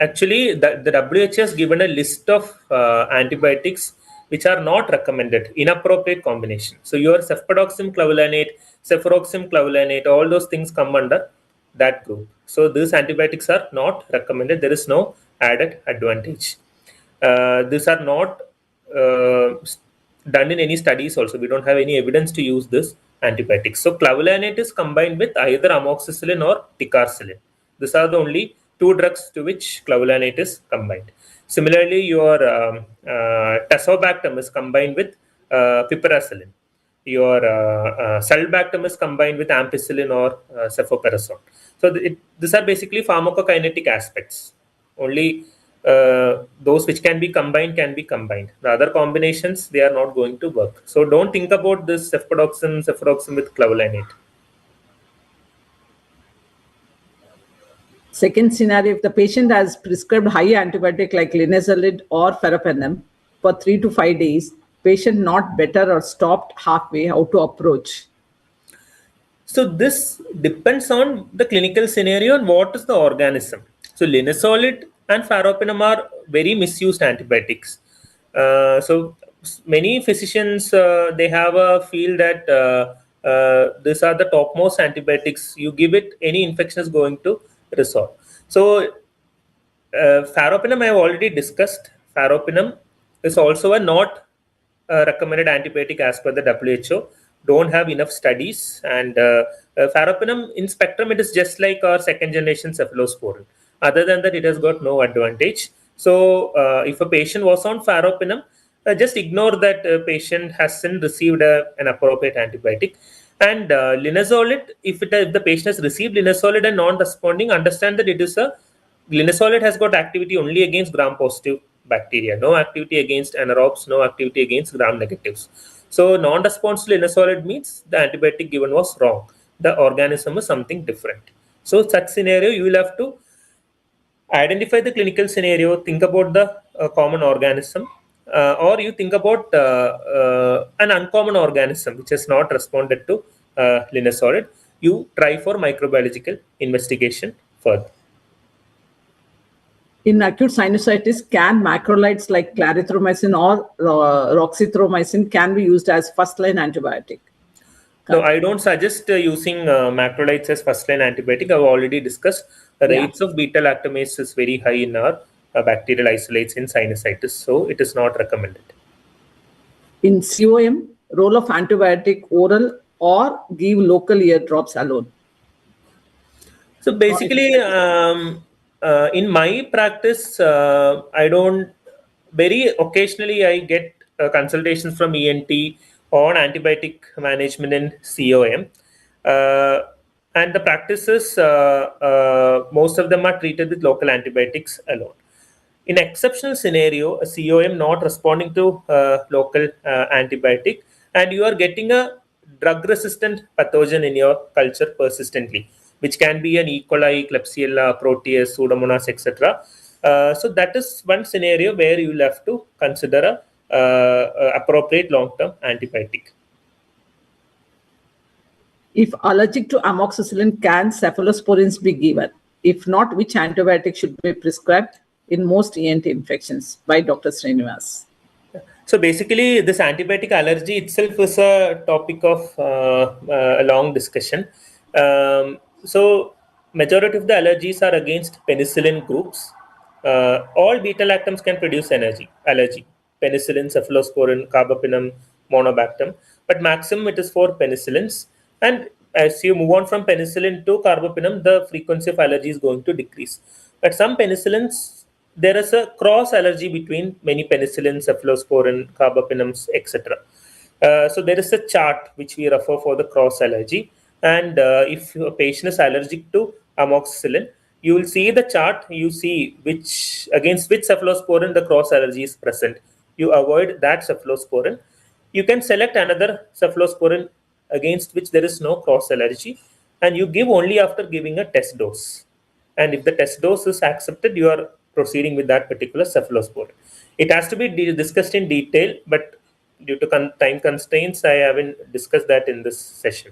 actually, the WHO has given a list of antibiotics which are not recommended, inappropriate combination. So your cefoperoxime clavulanate, cefuroxime clavulanate, all those things come under that group. So these antibiotics are not recommended. There is no added advantage. These are not done in any studies also. We don't have any evidence to use this antibiotics. So clavulanate is combined with either amoxicillin or ticarcillin. These are the only two drugs to which clavulanate is combined. Similarly, your tazobactam is combined with piperacillin. Your sulbactam is combined with ampicillin or cefoperazone. So these are basically pharmacokinetic aspects. Only those which can be combined can be combined. The other combinations, they are not going to work. So don't think about this cefuroxime with clavulanate. Second scenario, if the patient has prescribed high antibiotic like linezolid or ferropenem for 3 to 5 days, patient not better or stopped halfway, how to approach? So this depends on the clinical scenario and what is the organism. So linezolid and ferropenem are very misused antibiotics. So many physicians, they have a feel that these are the topmost antibiotics. You give it, any infection is going to resolve. So ferropenem I have already discussed. Ferropenem is also a not recommended antibiotic as per the WHO. Don't have enough studies, and ferropenem in spectrum, it is just like our second generation cephalosporin. Other than that, it has got no advantage. So if a patient was on ferropenem, just ignore that patient hasn't received an appropriate antibiotic. And linezolid, if the patient has received linezolid and non-responding, understand that it is linezolid has got activity only against gram-positive bacteria, no activity against anaerobes, no activity against gram-negatives. So non-response to linezolid means the antibiotic given was wrong. The organism is something different. So such scenario, you will have to identify the clinical scenario, think about the common organism, or you think about an uncommon organism which has not responded to linezolid. You try for microbiological investigation further. In acute sinusitis, can macrolides like clarithromycin or roxithromycin can be used as first-line antibiotic? No, I don't suggest using macrolides as first-line antibiotic. I've already discussed the rates of beta-lactamase is very high in our bacterial isolates in sinusitis, so it is not recommended. In COM, role of antibiotic oral or give local ear drops alone? So basically, in my practice, I don't, very occasionally I get consultations from ENT on antibiotic management in COM. And the practices, most of them are treated with local antibiotics alone. In exceptional scenario, a COM not responding to local antibiotic, and you are getting a drug-resistant pathogen in your culture persistently, which can be an E. coli, Klebsiella, Proteus, Pseudomonas, etc. So that is one scenario where you will have to consider a appropriate long-term antibiotic. If allergic to amoxicillin, can cephalosporins be given? If not, which antibiotic should be prescribed in most ENT infections? By Dr. Srinivas. So basically, this antibiotic allergy itself is a topic of a long discussion. So majority of the allergies are against penicillin groups. All beta-lactams can produce allergy. Penicillin, cephalosporin, carbapenem, monobactam. But maximum it is for penicillins. And as you move on from penicillin to carbapenem, the frequency of allergy is going to decrease. But some penicillins, there is a cross allergy between many penicillins, cephalosporin, carbapenems, etc. So there is a chart which we refer for the cross allergy. And if a patient is allergic to amoxicillin, you will see the chart, you see against which cephalosporin the cross allergy is present. You avoid that cephalosporin. You can select another cephalosporin against which there is no cross allergy, and you give only after giving a test dose. And if the test dose is accepted, you are proceeding with that particular cephalosporin. It has to be discussed in detail, but due to time constraints, I haven't discussed that in this session.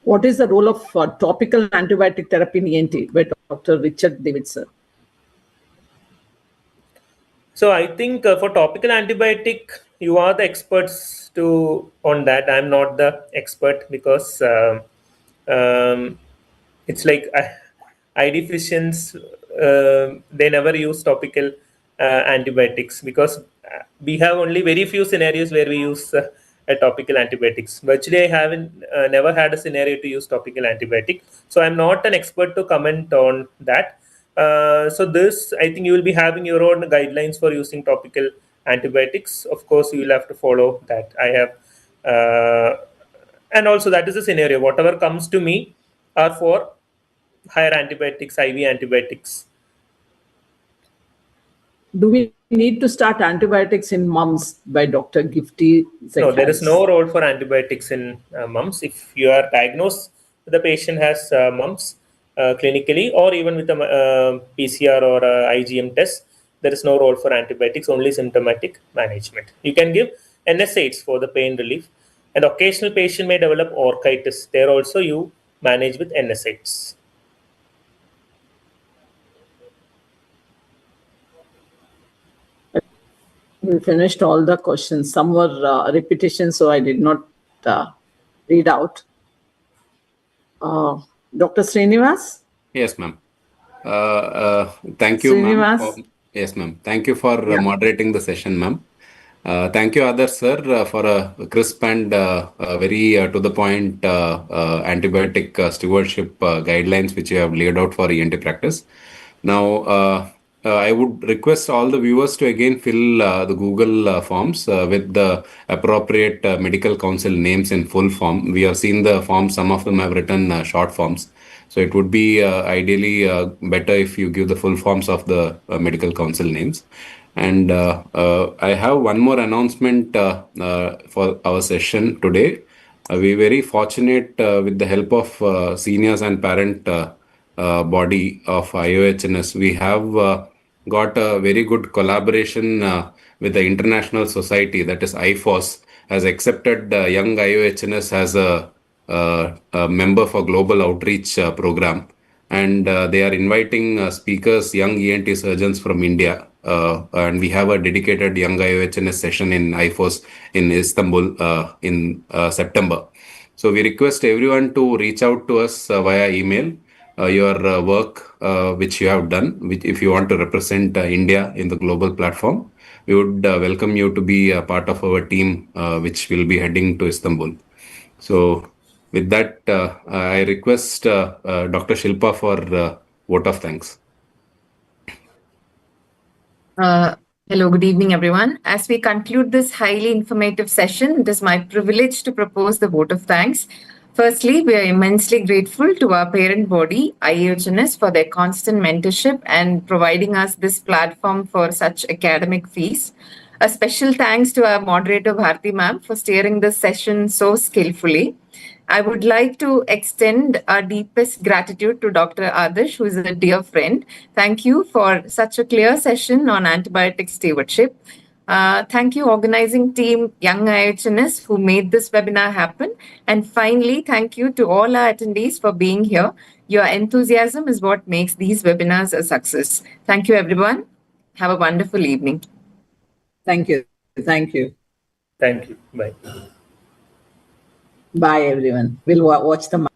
What is the role of topical antibiotic therapy in ENT by Dr. Richard Davidson? So I think for topical antibiotic, you are the experts on that. I'm not the expert because it's like ID physicians, they never use topical antibiotics because we have only very few scenarios where we use topical antibiotics. Virtually, I haven't never had a scenario to use topical antibiotic. So I'm not an expert to comment on that. So this, I think you will be having your own guidelines for using topical antibiotics. Of course, you will have to follow that. I have, and also that is a scenario. Whatever comes to me are for higher antibiotics, IV antibiotics. Do we need to start antibiotics in mums by Dr. Gifty? No, there is no role for antibiotics in mumps. If you are diagnosed, the patient has mumps clinically, or even with a PCR or IgM test, there is no role for antibiotics, only symptomatic management. You can give NSAIDs for the pain relief. An occasional patient may develop orchitis. There also you manage with NSAIDs. We finished all the questions. Some were repetitions, so I did not read out. Dr. Srinivas? Yes, ma'am. Thank you, ma'am. Yes, ma'am. Thank you for moderating the session, ma'am. Thank you, Adarsh sir, for a crisp and very to the point antibiotic stewardship guidelines which you have laid out for ENT practice. Now, I would request all the viewers to again fill the Google forms with the appropriate medical council names in full form. We have seen the forms, some of them have written short forms. So it would be ideally better if you give the full forms of the medical council names. And I have one more announcement for our session today. We're very fortunate with the help of seniors and parent body of IAOHNS. We have got a very good collaboration with the international society, that is IFOS, has accepted young IAOHNS as a member for global outreach program. And they are inviting speakers, young ENT surgeons from India. And we have a dedicated young IAOHNS session in IFOS in Istanbul in September. So we request everyone to reach out to us via email. Your work which you have done, which if you want to represent India in the global platform, we would welcome you to be a part of our team which will be heading to Istanbul. So with that, I request Dr. Shilpa for vote of thanks. Hello, good evening, everyone. As we conclude this highly informative session, it is my privilege to propose the vote of thanks. Firstly, we are immensely grateful to our parent body, IAOHNS, for their constant mentorship and providing us this platform for such academic fees. A special thanks to our moderator, Bharti ma'am, for steering this session so skillfully. I would like to extend our deepest gratitude to Dr. Adarsh, who is a dear friend. Thank you for such a clear session on antibiotic stewardship. Thank you, organizing team Young IAOHNS, who made this webinar happen. And finally, thank you to all our attendees for being here. Your enthusiasm is what makes these webinars a success. Thank you, everyone. Have a wonderful evening. Thank you. Thank you. Thank you. Bye. Bye, everyone. We'll watch the